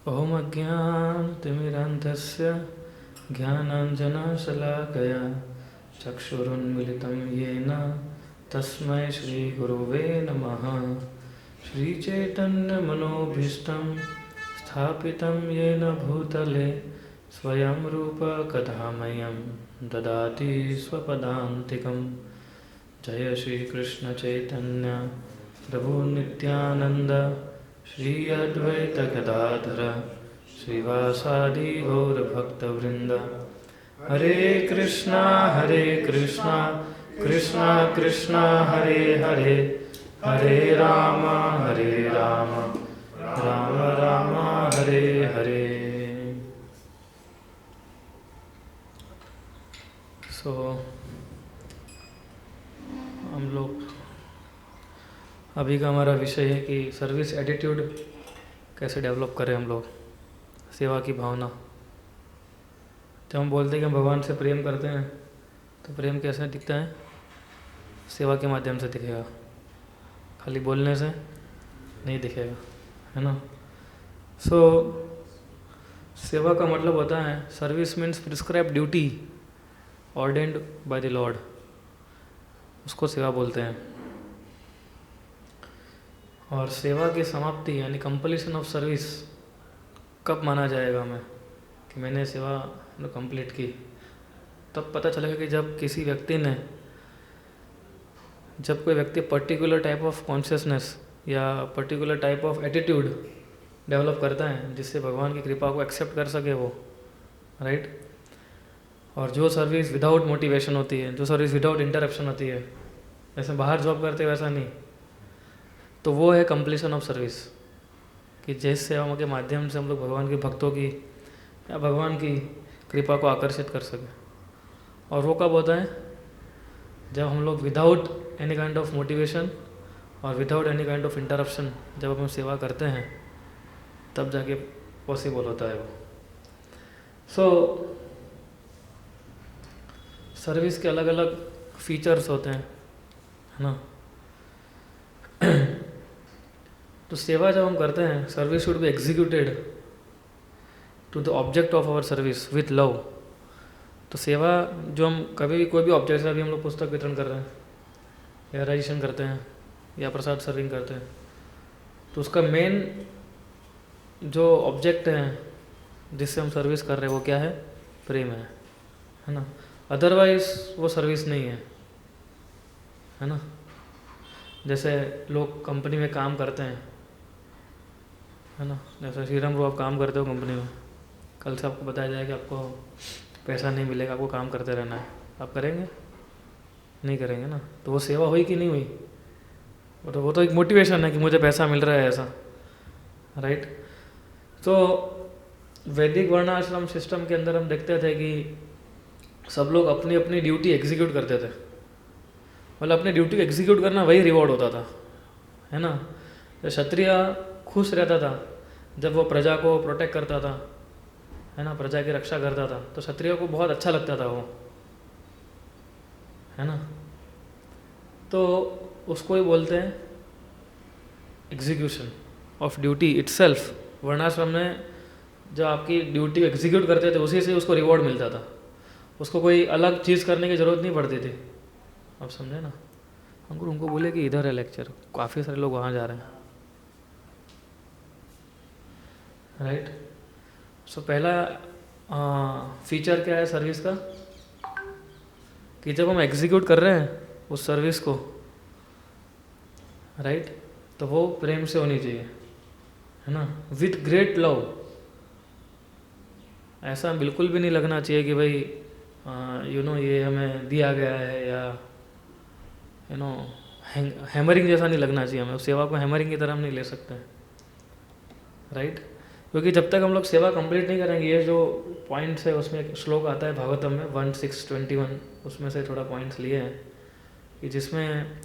ॐ अज्ञानतिमिरान्धस्य ज्ञानाञ्जनशलाकया चक्षुरुन्मिलितं येन तस्मै श्रीगुरुवे नमः। श्रीचैतन्यमनोभीष्टं स्थापितं येन भूतले स्वयं रूप कदा मह्यं ददाति स्वपदान्तिकं। जय श्रीकृष्ण चैतन्य प्रभु नित्यानंद श्री अद्वैत गदाधर श्रीवासादि गौरभक्तवृंद। हरे कृष्णा कृष्णा कृष्णा हरे हरे, हरे राम राम राम हरे हरे। हम लोग अभी का हमारा विषय है कि सर्विस एटीट्यूड कैसे डेवलप करें हम लोग, सेवा की भावना। जब हम बोलते हैं कि हम भगवान से प्रेम करते हैं तो प्रेम कैसे दिखता है? सेवा के माध्यम से दिखेगा, खाली बोलने से नहीं दिखेगा, है ना। सेवा का मतलब होता है, service means prescribe duty ordained by the Lord, उसको सेवा बोलते हैं। और सेवा की समाप्ति यानी कंप्लीशन ऑफ सर्विस कब माना जाएगा हमें कि मैंने सेवा कंप्लीट की? तब पता चलेगा कि जब कोई व्यक्ति पर्टिकुलर टाइप ऑफ कॉन्शियसनेस या particular type of attitude develop करता है जिससे भगवान की कृपा को एक्सेप्ट कर सके वो, राइट। और जो सर्विस विदाउट मोटिवेशन होती है, जो सर्विस विदाउट इंटरप्शन होती है, जैसे बाहर जॉब करते वैसा नहीं, तो वो है कंप्लीशन ऑफ सर्विस। कि जिस सेवा के माध्यम से हम लोग भगवान के भक्तों की या भगवान की कृपा को आकर्षित कर सकें। और वो कब होता है? जब हम लोग without any kind of motivation और without any kind of interruption जब हम सेवा करते हैं, तब जाके पॉसिबल होता है वो। सर्विस के अलग अलग फीचर्स होते हैं, है ना। तो सेवा जब हम करते हैं, service should be executed to the object of our service with love. तो सेवा जो हम कभी भी कोई भी ऑब्जेक्ट, अभी हम लोग पुस्तक वितरण कर रहे हैं या रजिस्ट्रेशन करते हैं या प्रसाद सर्विंग करते हैं, तो उसका मेन जो ऑब्जेक्ट है जिससे हम सर्विस कर रहे हैं वो क्या है? प्रेम है ना। अदरवाइज वो सर्विस नहीं है ना। जैसे लोग कंपनी में काम करते हैं, है ना। जैसे श्रीराम आप काम करते हो कंपनी में, कल से आपको बताया जाए कि आपको पैसा नहीं मिलेगा, आपको काम करते रहना है, आप करेंगे? नहीं करेंगे ना। तो वो सेवा हुई कि नहीं हुई? वो तो एक मोटिवेशन है कि मुझे पैसा मिल रहा है, ऐसा, राइट। तो वैदिक वर्णाश्रम सिस्टम के अंदर हम देखते थे कि सब लोग अपनी अपनी ड्यूटी एग्जीक्यूट करते थे। मतलब अपनी ड्यूटी को एग्जीक्यूट करना वही रिवॉर्ड होता था, है ना। तो क्षत्रिय खुश रहता था जब वो प्रजा को प्रोटेक्ट करता था, है ना, प्रजा की रक्षा करता था, तो क्षत्रिय को बहुत अच्छा लगता था वो, है ना। तो उसको ही बोलते हैं एग्जीक्यूशन ऑफ ड्यूटी इटसेल्फ। वर्णाश्रम में जब आपकी ड्यूटी एग्जीक्यूट करते थे उसी से उसको रिवॉर्ड मिलता था, उसको कोई अलग चीज़ करने की ज़रूरत नहीं पड़ती थी। आप समझे ना। हमको उनको बोले कि इधर है लेक्चर, काफ़ी सारे लोग वहाँ जा रहे हैं, राइट। पहला फीचर क्या है सर्विस का? कि जब हम एग्जीक्यूट कर रहे हैं उस सर्विस को, राइट, तो वो प्रेम से होनी चाहिए, है ना, विथ ग्रेट लव। ऐसा बिल्कुल भी नहीं लगना चाहिए कि भाई ये हमें दिया गया है, या हैमरिंग जैसा नहीं लगना चाहिए हमें। उस सेवा को हैमरिंग की तरह हम नहीं ले सकते, राइट। क्योंकि जब तक हम लोग सेवा कंप्लीट नहीं करेंगे, ये जो पॉइंट्स है उसमें एक श्लोक आता है भागवतम में 1621, उसमें से थोड़ा पॉइंट्स लिए हैं कि जिसमें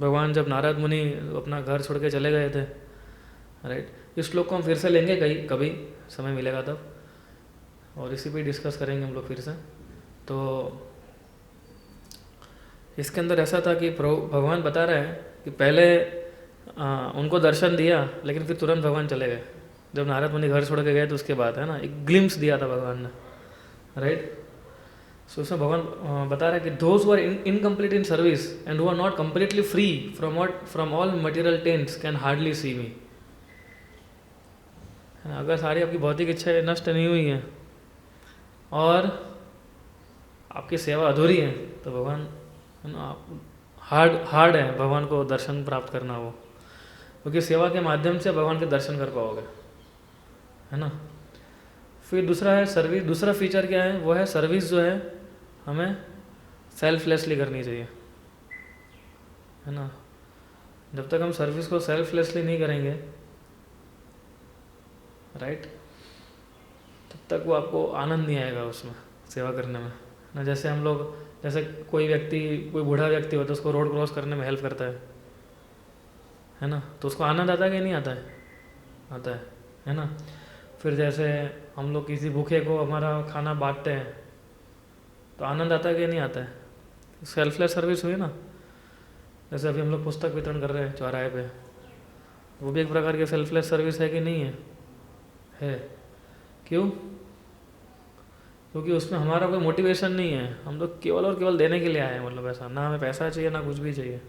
भगवान जब नारद मुनि अपना घर छोड़ के चले गए थे, राइट। इस श्लोक को हम फिर से लेंगे कभी समय मिलेगा तब, और इसी पे डिस्कस करेंगे हम लोग फिर से। तो इसके अंदर ऐसा था कि भगवान बता रहे हैं कि पहले उनको दर्शन दिया लेकिन फिर तुरंत भगवान चले गए, जब नारद मुनि घर छोड़ के गए तो उसके बाद, है ना, एक ग्लिम्स दिया था भगवान ने, राइट। सो उसमें भगवान बता रहा है कि those who are incomplete in service and who are not completely free from all material taints can hardly see me. अगर सारी आपकी भौतिक इच्छाएं नष्ट नहीं हुई हैं और आपकी सेवा अधूरी है तो भगवान, है ना, हार्ड है भगवान को दर्शन प्राप्त करना वो, क्योंकि सेवा के माध्यम से भगवान के दर्शन कर पाओगे, है ना। फिर दूसरा है सर्विस, दूसरा फीचर क्या है, वो है सर्विस जो है हमें सेल्फलेसली करनी चाहिए, है ना। जब तक हम सर्विस को सेल्फलेसली नहीं करेंगे, राइट, तब तक वो आपको आनंद नहीं आएगा उसमें सेवा करने में, ना। जैसे हम लोग, जैसे कोई व्यक्ति, कोई बूढ़ा व्यक्ति होता है, उसको रोड क्रॉस करने में हेल्प करता है ना, तो उसको आनंद आता है कि नहीं आता है? आता है ना। फिर जैसे हम लोग किसी भूखे को हमारा खाना बांटते हैं तो आनंद आता है कि नहीं आता है? सेल्फलेस सर्विस हुई ना। जैसे अभी हम लोग पुस्तक वितरण कर रहे हैं चौराहे पे, वो भी एक प्रकार की सेल्फलेस सर्विस है कि नहीं है? है। क्यों? क्योंकि उसमें हमारा कोई मोटिवेशन नहीं है, हम लोग केवल और केवल देने के लिए आए हैं, मतलब ऐसा, ना हमें पैसा चाहिए ना कुछ भी चाहिए।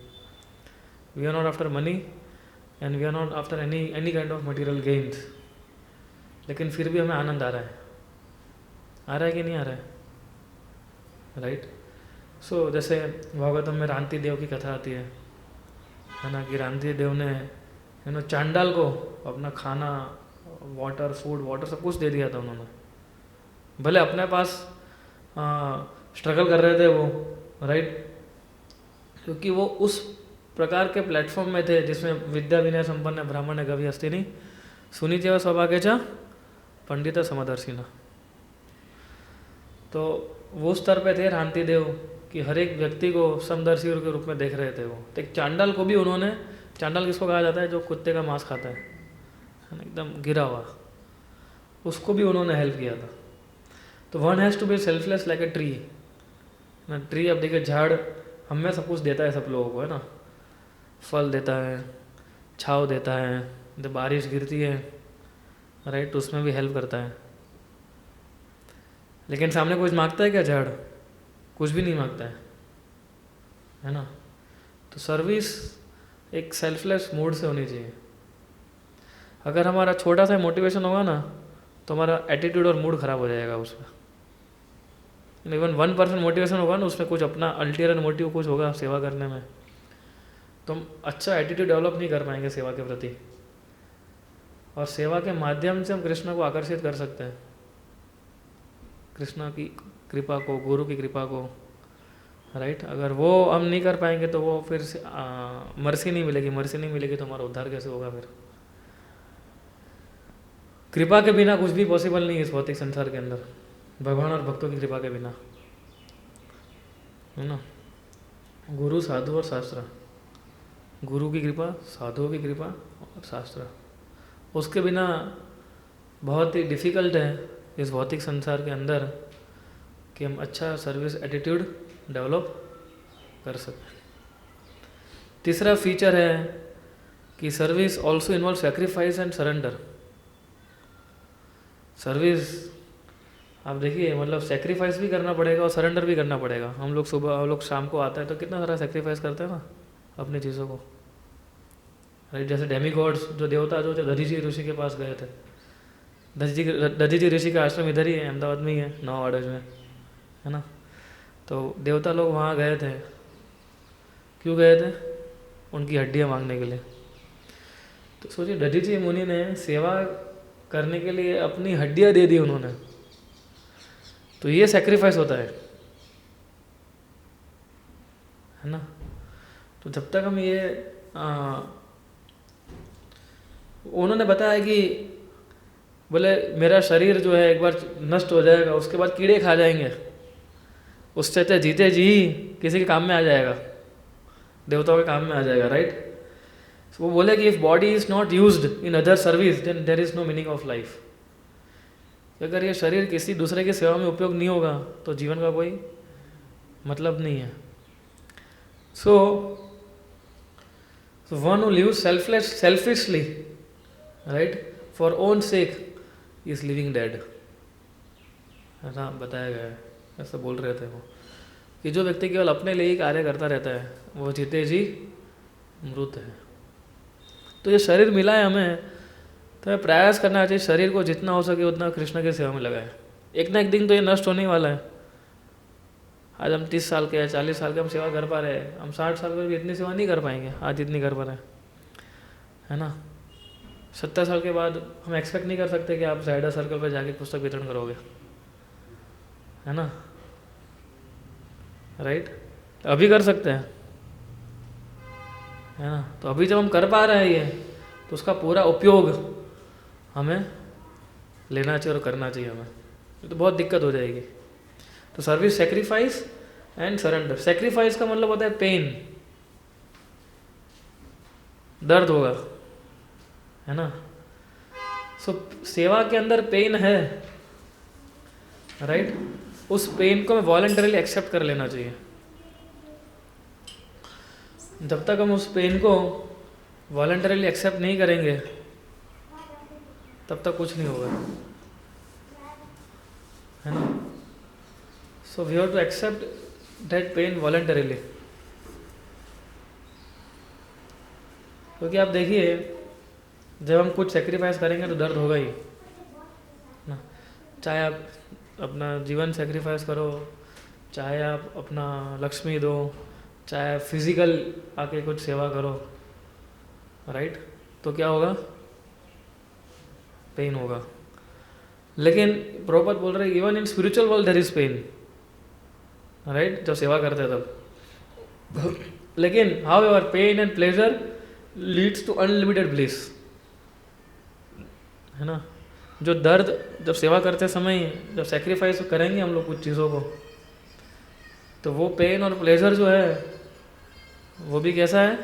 We are not after money and we are not after any kind of material gains, लेकिन फिर भी हमें आनंद आ रहा है कि नहीं आ रहा है? राइट। सो जैसे भागवतम में रांति देव की कथा आती है ना, कि रांति देव ने, है ना, चांडाल को अपना खाना, फूड सब कुछ दे दिया था उन्होंने। भले अपने पास स्ट्रगल कर रहे थे वो, राइट, क्योंकि वो उस प्रकार के प्लेटफॉर्म में थे जिसमें विद्या विनय संपन्न ब्राह्मण कवि हस्तिनी सुनीचेव सौभाग्यचा पंडित समदर्शिना। तो वो स्तर पे थे रांति देव कि हर एक व्यक्ति को समदर्शी के रूप में देख रहे थे वो। तो एक चांडाल को भी उन्होंने, चांडाल किसको कहा जाता है? जो कुत्ते का मांस खाता है, एकदम गिरा हुआ, उसको भी उन्होंने हेल्प किया था। तो one has to be selfless like a tree ना। ट्री, अब देखिए, झाड़ हमें सब कुछ देता है, सब लोगों को, है ना, फल देता है, छाँव देता है, जब बारिश गिरती है, राइट, तो उसमें भी हेल्प करता है। लेकिन सामने कुछ मांगता है क्या झाड़? कुछ भी नहीं मांगता है ना। तो सर्विस एक सेल्फलेस मूड से होनी चाहिए। अगर हमारा छोटा सा मोटिवेशन होगा ना तो हमारा एटीट्यूड और मूड खराब हो जाएगा उसमें। इवन 1% मोटिवेशन होगा ना, उसमें कुछ अपना अल्टीरियर मोटिव कुछ होगा सेवा करने में, तो हम अच्छा एटीट्यूड डेवलप नहीं कर पाएंगे सेवा के प्रति। और सेवा के माध्यम से हम कृष्ण को आकर्षित कर सकते हैं, कृष्ण की कृपा को, गुरु की कृपा को, राइट। अगर वो हम नहीं कर पाएंगे तो वो फिर मर्सी नहीं मिलेगी तो हमारा उद्धार कैसे होगा? फिर कृपा के बिना कुछ भी पॉसिबल नहीं है इस भौतिक संसार के अंदर, भगवान और भक्तों की कृपा के बिना, है ना। गुरु, साधु और शास्त्र, गुरु की कृपा, साधुओं की कृपा और शास्त्र, उसके बिना बहुत ही डिफ़िकल्ट है इस भौतिक संसार के अंदर कि हम अच्छा सर्विस एटीट्यूड डेवलप कर सकें। तीसरा फीचर है कि service also involve sacrifice and surrender. Service, आप देखिए, मतलब सेक्रीफाइस भी करना पड़ेगा और सरेंडर भी करना पड़ेगा। हम लोग सुबह, हम लोग शाम को आते हैं तो कितना सारा सेक्रीफाइस करते हैं ना अपनी चीज़ों को, राइट। जैसे डेमीगॉड्स, जो देवता जो दधीची ऋषि के पास गए थे, दधीची ऋषि का आश्रम इधर ही है, अहमदाबाद में ही है, 9 अडज में, है ना। तो देवता लोग वहाँ गए थे, क्यों गए थे? उनकी हड्डियाँ मांगने के लिए। तो सोचिए, दधीची मुनि ने सेवा करने के लिए अपनी हड्डियाँ दे दी उन्होंने, तो ये सेक्रीफाइस होता है ना। तो जब तक हम ये उन्होंने बताया कि बोले मेरा शरीर जो है एक बार नष्ट हो जाएगा, उसके बाद कीड़े खा जाएंगे, उससे अच्छा जीते जी किसी के काम में आ जाएगा, देवताओं के काम में आ जाएगा, राइट। वो बोले कि if body is not used in other service then there is no meaning of life. अगर ये शरीर किसी दूसरे की सेवा में उपयोग नहीं होगा तो जीवन का कोई मतलब नहीं है। So one who lives selfishly, right, for own sake is living dead, है ना, बताया गया है, ऐसा बोल रहे थे वो कि जो व्यक्ति केवल अपने लिए ही कार्य करता रहता है वो जीते जी मृत है। तो ये शरीर मिला है हमें, तो हमें प्रयास करना चाहिए शरीर को जितना हो सके उतना कृष्ण की सेवा में लगाए। एक ना एक दिन तो ये नष्ट होने वाला है। आज हम 30 साल के हैं, 40 साल के हम सेवा कर पा रहे हैं, हम 60 साल में भी इतनी सेवा नहीं कर पाएंगे आज जितनी कर पा रहे हैं, है ना। 70 साल के बाद हम एक्सपेक्ट नहीं कर सकते कि आप साइडर सर्कल पर जाके पुस्तक वितरण करोगे, है ना, राइट। अभी कर सकते हैं, है ना। तो अभी जब हम कर पा रहे हैं ये, तो उसका पूरा उपयोग हमें लेना चाहिए और करना चाहिए हमें, तो बहुत दिक्कत हो जाएगी। तो service, sacrifice and surrender. Sacrifice का मतलब होता है पेन, दर्द होगा, है ना। सो सेवा के अंदर पेन है, राइट। उस पेन को हमें वॉलंटरीली एक्सेप्ट कर लेना चाहिए। जब तक हम उस पेन को वॉलंटरीली एक्सेप्ट नहीं करेंगे तब तक कुछ नहीं होगा, है ना। So we have to accept that pain voluntarily. क्योंकि आप देखिए, जब हम कुछ सेक्रीफाइस करेंगे तो दर्द होगा ही ना। चाहे आप अपना जीवन सेक्रीफाइस करो, चाहे आप अपना लक्ष्मी दो, चाहे फिजिकल आके कुछ सेवा करो, राइट, तो क्या होगा, पेन होगा। लेकिन प्रभुपाद बोल रहे even in spiritual world there is pain, right, जब सेवा करते हैं तब। लेकिन however pain and pleasure leads to unlimited bliss, है ना। जो दर्द जब सेवा करते समय, जब सेक्रीफाइस करेंगे हम लोग कुछ चीज़ों को, तो वो पेन और प्लेजर जो है वो भी कैसा है,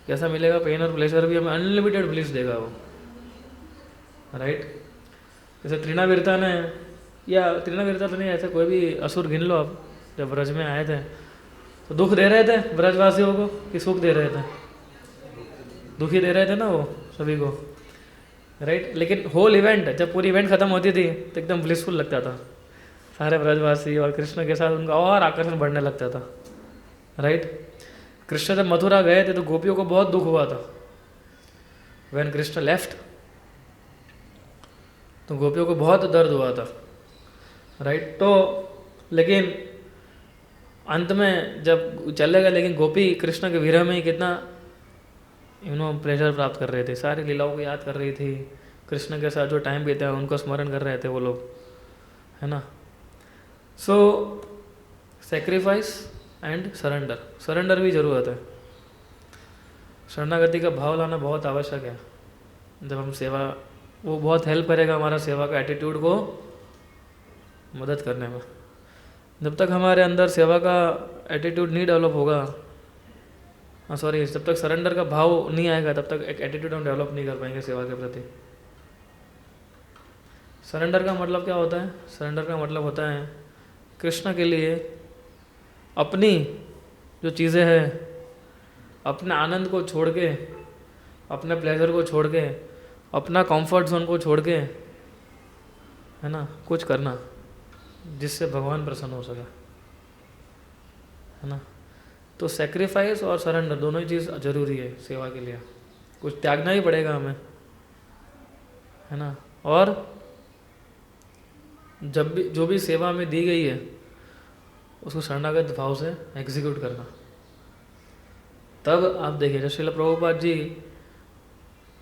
कैसा मिलेगा, पेन और प्लेजर भी हमें अनलिमिटेड ब्लिस देगा वो, राइट। जैसे तृणावीरता ने, या तृणावीरता तो नहीं, ऐसे कोई भी असुर गिन लो आप, जब ब्रज में आए थे तो दुख दे रहे थे ब्रजवासियों को कि सुख दे रहे थे, दुखी दे रहे थे ना वो सभी को, राइट। लेकिन होल इवेंट, जब पूरी इवेंट खत्म होती थी तो एकदम ब्लिसफुल लगता था, सारे ब्रजवासी और कृष्ण के साथ उनका और आकर्षण बढ़ने लगता था, राइट। कृष्ण जब मथुरा गए थे तो गोपियों को बहुत दुख हुआ था। व्हेन कृष्ण लेफ्ट, तो गोपियों को बहुत दर्द हुआ था, राइट। तो लेकिन अंत में जब चले गए, लेकिन गोपी कृष्ण के विरह में ही कितना प्लेजर प्राप्त कर रहे थे, सारी लीलाओं को याद कर रही थी, कृष्ण के साथ जो टाइम बीता उनको स्मरण कर रहे थे वो लोग, है ना। सो सेक्रीफाइस एंड सरेंडर, सरेंडर भी जरूरत है। शरणागति का भाव लाना बहुत आवश्यक है। जब हम सेवा, वो बहुत हेल्प करेगा हमारा सेवा का एटीट्यूड को मदद करने में। जब तक हमारे अंदर सेवा का एटीट्यूड नहीं डेवलप होगा, सॉरी, जब तक सरेंडर का भाव नहीं आएगा तब तक एक एटीट्यूड हम डेवलप नहीं कर पाएंगे सेवा के प्रति। सरेंडर का मतलब क्या होता है? सरेंडर का मतलब होता है कृष्ण के लिए अपनी जो चीज़ें हैं, अपने आनंद को छोड़ के, अपने प्लेजर को छोड़ के, अपना कंफर्ट जोन को छोड़ के, है ना, कुछ करना जिससे भगवान प्रसन्न हो सके, है ना। तो सेक्रीफाइस और सरेंडर दोनों ही चीज़ जरूरी है सेवा के लिए, कुछ त्यागना ही पड़ेगा हमें, है ना। और जब भी जो भी सेवा में दी गई है उसको शरणागत भाव से एग्जीक्यूट करना। तब आप देखिए, जब श्रील प्रभुपाद जी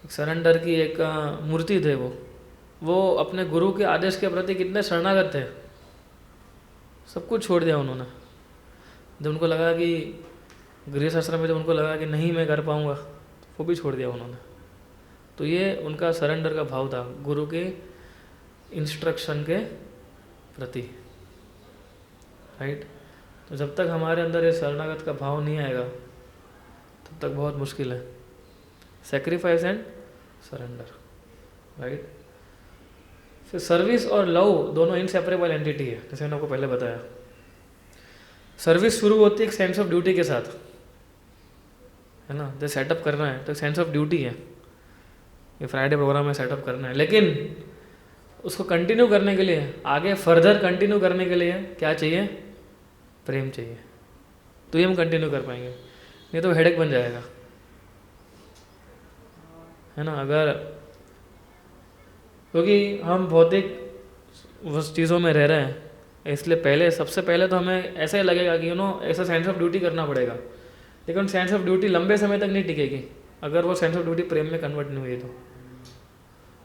सरेंडर की एक मूर्ति थे, वो अपने गुरु के आदेश के प्रति कितने शरणागत थे। सब कुछ छोड़ दिया उन्होंने। जब उनको लगा कि गृहस्थ आश्रम में, जब उनको लगा कि नहीं मैं कर पाऊँगा, वो भी छोड़ दिया उन्होंने। तो ये उनका सरेंडर का भाव था गुरु के इंस्ट्रक्शन के प्रति, राइट। तो जब तक हमारे अंदर ये शरणागत का भाव नहीं आएगा तब तक बहुत मुश्किल है। Sacrifice and surrender, right. फिर सर्विस और लव दोनों इनसेपरेबल एंटिटी है, जैसे मैंने आपको पहले बताया। सर्विस शुरू होती है एक सेंस ऑफ ड्यूटी के साथ, है ना, जैसे सेटअप करना है तो सेंस ऑफ ड्यूटी है, ये फ्राइडे प्रोग्राम में सेटअप करना है, लेकिन उसको कंटिन्यू करने के लिए, आगे फर्दर कंटिन्यू करने के लिए क्या चाहिए? प्रेम चाहिए, तो ये हम कंटिन्यू कर पाएंगे, नहीं तो हेडेक बन जाएगा, है ना। अगर क्योंकि हम भौतिक उस चीज़ों में रह रहे हैं, इसलिए पहले सबसे पहले तो हमें ऐसा ही लगेगा कि ऐसा सेंस ऑफ ड्यूटी करना पड़ेगा, लेकिन सेंस ऑफ ड्यूटी लंबे समय तक नहीं टिकेगी अगर वो सेंस ऑफ ड्यूटी प्रेम में कन्वर्ट नहीं हुई तो।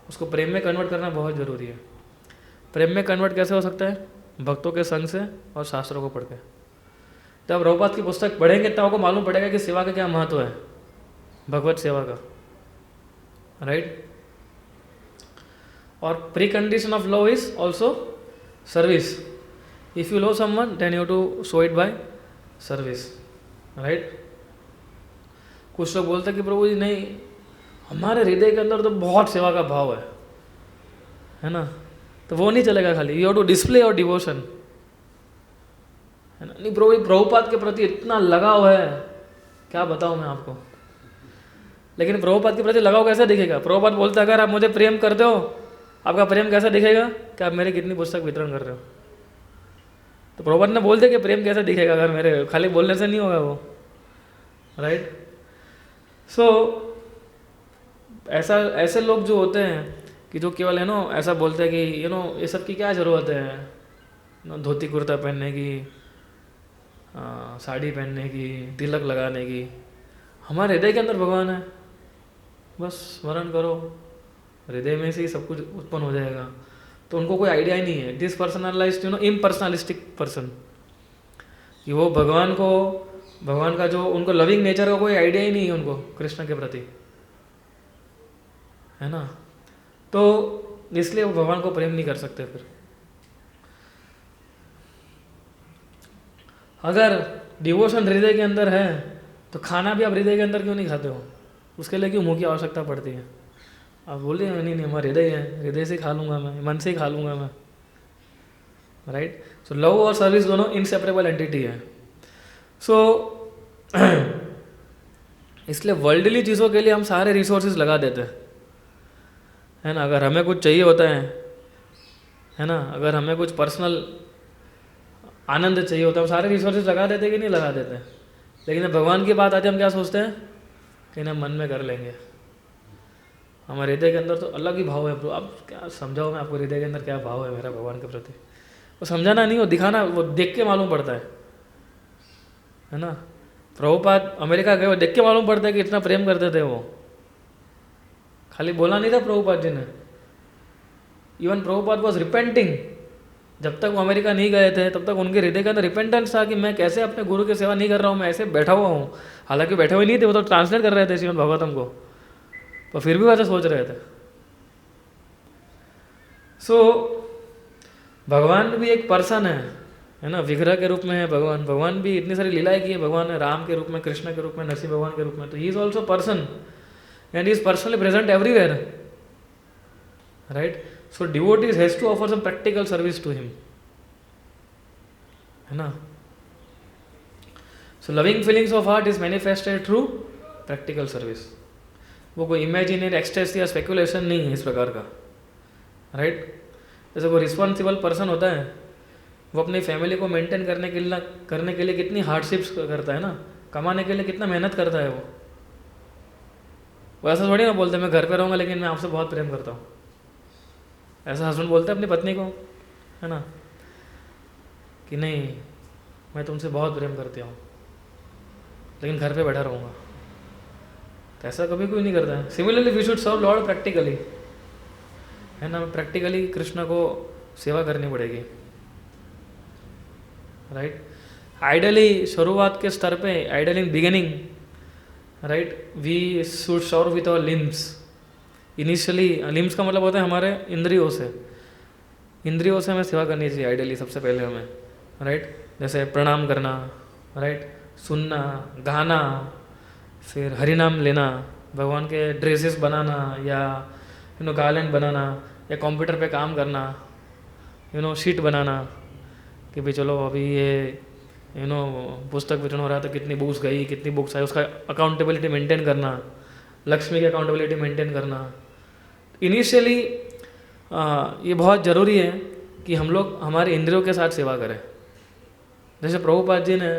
उसको प्रेम में कन्वर्ट करना बहुत ज़रूरी है। प्रेम में कन्वर्ट कैसे हो सकता है? भक्तों के संग से और शास्त्रों को पढ़ के। जब प्रभुपाद की पुस्तक पढ़ेंगे तब आपको मालूम पड़ेगा कि सेवा का क्या महत्व है, भगवत सेवा का, राइट। और precondition of love is also service. If you love someone then you to show it by service, right. कुछ लोग बोलते हैं कि प्रभु जी नहीं, हमारे हृदय के अंदर तो बहुत सेवा का भाव है ना, तो वो नहीं चलेगा खाली, you have to display your devotion, है ना। नहीं प्रभु, प्रभुपाद के प्रति इतना लगाव है, क्या बताऊं मैं आपको। लेकिन प्रभुपाद के प्रति लगाव कैसे दिखेगा? प्रभुपाद बोलते अगर आप मुझे प्रेम करते हो, आपका प्रेम कैसा दिखेगा कि आप मेरे कितनी पुस्तक वितरण कर रहे हो। तो प्रभुपाद ने बोल दिया कि प्रेम कैसे दिखेगा, अगर मेरे खाली बोलने से नहीं होगा वो, राइट। सो ऐसे लोग जो होते हैं कि जो केवल ऐसा बोलते हैं कि ये सब की क्या ज़रूरत है, धोती कुर्ता पहनने की, साड़ी पहनने की, तिलक लगाने की। हमारे हृदय के अंदर भगवान है, बस स्मरण करो, हृदय में से ही सब कुछ उत्पन्न हो जाएगा। तो उनको कोई आइडिया ही नहीं है, डिसपर्सनलाइज्ड इम्पर्सनलिस्टिक पर्सन, कि वो भगवान का जो उनको लविंग नेचर का कोई आइडिया ही नहीं है उनको कृष्ण के प्रति, है ना। तो इसलिए वो भगवान को प्रेम नहीं कर सकते। फिर अगर डिवोशन हृदय के अंदर है तो खाना भी आप हृदय के अंदर क्यों नहीं खाते हो? उसके लिए क्यों मुंह की आवश्यकता पड़ती है? आप बोलिए नहीं हमारा हृदय है, हृदय से खा लूँगा मैं, मन से ही खा लूँगा मैं, राइट। सो लव और सर्विस दोनों इनसेपरेबल एंटिटी है। सो इसलिए वर्ल्डली चीज़ों के लिए हम सारे रिसोर्सेज लगा देते हैं, है ना। अगर हमें कुछ चाहिए होता है ना, अगर हमें कुछ पर्सनल आनंद चाहिए होता है, हम सारे रिसोर्सेज लगा देते कि नहीं लगा देते। लेकिन जब भगवान की बात आती है हम क्या सोचते हैं कि ना मन में कर लेंगे। हमारे हृदय के अंदर तो अलग ही भाव है। अब क्या समझाओ मैं आपको, हृदय के अंदर क्या भाव है मेरा भगवान के प्रति। वो समझाना नहीं, वो दिखाना, वो देख के मालूम पड़ता है ना। प्रभुपाद अमेरिका गए, वो देख के मालूम पड़ता है कि इतना प्रेम करते थे वो, खाली बोला नहीं था प्रभुपाद जी ने। Even Prabhupada was repenting. जब तक वो अमेरिका नहीं गए थे तब तक उनके हृदय के अंदर रिपेंटेंस था कि मैं कैसे अपने गुरु की सेवा नहीं कर रहा हूँ, मैं ऐसे बैठा हुआ हूँ। हालांकि बैठे हुए नहीं थे, वो तो ट्रांसलेट कर रहे थे श्रीमद् भागवतम को, पर फिर भी वैसे सोच रहे थे। सो भगवान भी एक पर्सन है ना, विग्रह के रूप में है भगवान। भगवान भी इतनी सारी लीलाएं की है भगवान ने, राम के रूप में, कृष्ण के रूप में, नरसिंह भगवान के रूप में। तो he is also person and he is personally present everywhere, right? So devotees has to offer some practical service to him, है ना। So loving feelings of heart is manifested through practical service. वो कोई imaginary एक्सटेस या speculation नहीं है इस प्रकार का, राइट। जैसे कोई रिस्पॉन्सिबल पर्सन होता है, वो अपनी फैमिली को मेंटेन करने के लिए कितनी हार्डशिप्स करता है ना, कमाने के लिए कितना मेहनत करता है वो ऐसा थोड़ी ना बोलते मैं घर पे रहूँगा लेकिन मैं आपसे बहुत प्रेम करता हूँ। ऐसा हस्बैंड बोलते हैं अपनी पत्नी को, है ना, कि नहीं मैं तुमसे बहुत प्रेम करती हूँ लेकिन घर पे बैठा रहूँगा। तो ऐसा कभी कोई नहीं करता है। Similarly we should serve Lord practically, है ना। प्रैक्टिकली कृष्ण को सेवा करनी पड़ेगी, राइट। आइडली शुरुआत के स्तर पे, ideal in beginning, right, we should serve with our limbs. Initially limbs का मतलब होता है हमारे इंद्रियों से हमें सेवा करनी चाहिए आइडियली सबसे पहले हमें, राइट। जैसे प्रणाम करना, राइट, सुनना, गाना, फिर हरिनाम लेना, भगवान के ड्रेसेस बनाना या गार्लैंड बनाना, या कंप्यूटर पे काम करना, शीट बनाना कि भाई चलो अभी ये पुस्तक वितरण हो रहा है तो कितनी बुक्स गई, कितनी बुक्स आई, उसका अकाउंटेबिलिटी मेंटेन करना, लक्ष्मी की अकाउंटेबिलिटी मेंटेन करना। इनिशियली ये बहुत ज़रूरी है कि हम लोग हमारे इंद्रियों के साथ सेवा करें। जैसे प्रभुपाद जी ने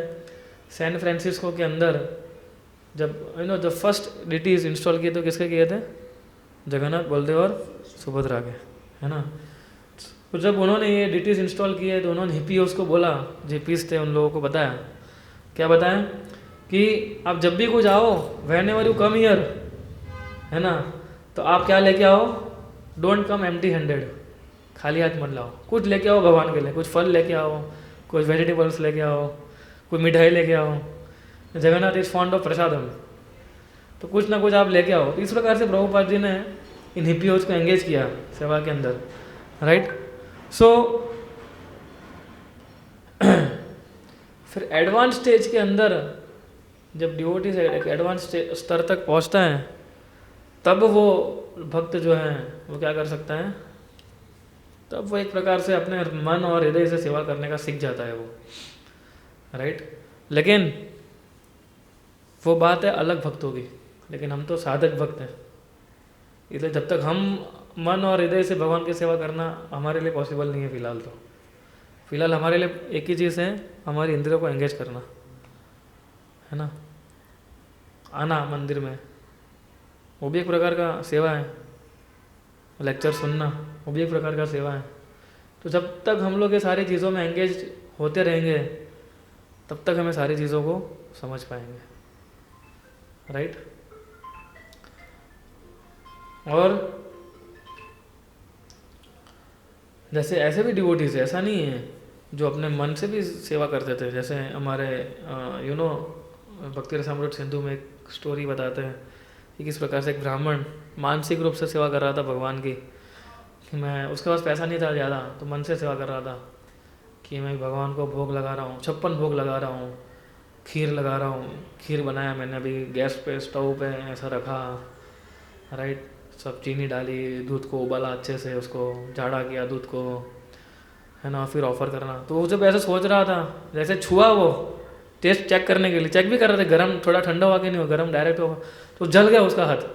सैन फ्रांसिस्को के अंदर जब जब फर्स्ट डिटीज इंस्टॉल किए तो किसके किए थे? जगन्नाथ, बलदेव और सुभद्रा के, है ना। तो जब उन्होंने ये डिटीज इंस्टॉल किए तो उन्होंने हिप्पीज को बोला, जो हिप्पीज थे उन लोगों को बताया, क्या बताया कि आप जब भी कुछ आओ, when ever you come here, है ना, तो आप क्या लेके आओ? डोंट कम एम्प्टी हैंडेड, खाली हाथ मत लाओ, कुछ लेके आओ भगवान के लिए, कुछ फल लेके आओ, कुछ वेजिटेबल्स लेके आओ, कुछ मिठाई लेके आओ। जगन्नाथ इज फॉन्ड ऑफ प्रसादम, तो कुछ ना कुछ आप लेके आओ। इस प्रकार से प्रभुपाद जी ने इन हिप्पीज को एंगेज किया सेवा के अंदर, राइट। सो फिर एडवांस स्टेज के अंदर जब डिवोटीज एडवांस स्तर तक पहुंचता है, तब वो भक्त जो है वो क्या कर सकता है? तब वो एक प्रकार से अपने मन और हृदय से सेवा करने का सीख जाता है वो, राइट। लेकिन वो बात है अलग भक्तों की, लेकिन हम तो साधक भक्त हैं, इसलिए जब तक हम मन और हृदय से भगवान की सेवा करना हमारे लिए पॉसिबल नहीं है फिलहाल। तो फिलहाल हमारे लिए एक ही चीज़ है, हमारी इंद्रियों को एंगेज करना, है ना। आना मंदिर में वो भी एक प्रकार का सेवा है, लेक्चर सुनना वो भी एक प्रकार का सेवा है। तो जब तक हम लोग ये सारी चीज़ों में एंगेज होते रहेंगे, तब तक हमें सारी चीज़ों को समझ पाएंगे, राइट। और जैसे ऐसे भी डिवोटीज, ऐसा नहीं है जो अपने मन से भी सेवा करते थे। जैसे हमारे भक्ति रसामृत सिंधु में एक स्टोरी बताते हैं कि किस प्रकार से एक ब्राह्मण मानसिक रूप से सेवा कर रहा था भगवान की, कि मैं, उसके पास पैसा नहीं था ज़्यादा, तो मन से सेवा कर रहा था कि मैं भगवान को भोग लगा रहा हूँ, 56 भोग लगा रहा हूँ, खीर लगा रहा हूँ, खीर बनाया मैंने अभी गैस पे, स्टोव पे ऐसा रखा, राइट, सब चीनी डाली, दूध को उबाला अच्छे से, उसको झाड़ा किया दूध को, है ना, फिर ऑफर करना। तो वो जब ऐसे सोच रहा था, जैसे छुआ वो टेस्ट चेक करने के लिए, चेक भी कर रहे थे, गर्म थोड़ा ठंडा हुआ कि नहीं हो, गर्म डायरेक्ट होगा, तो जल गया उसका हाथ,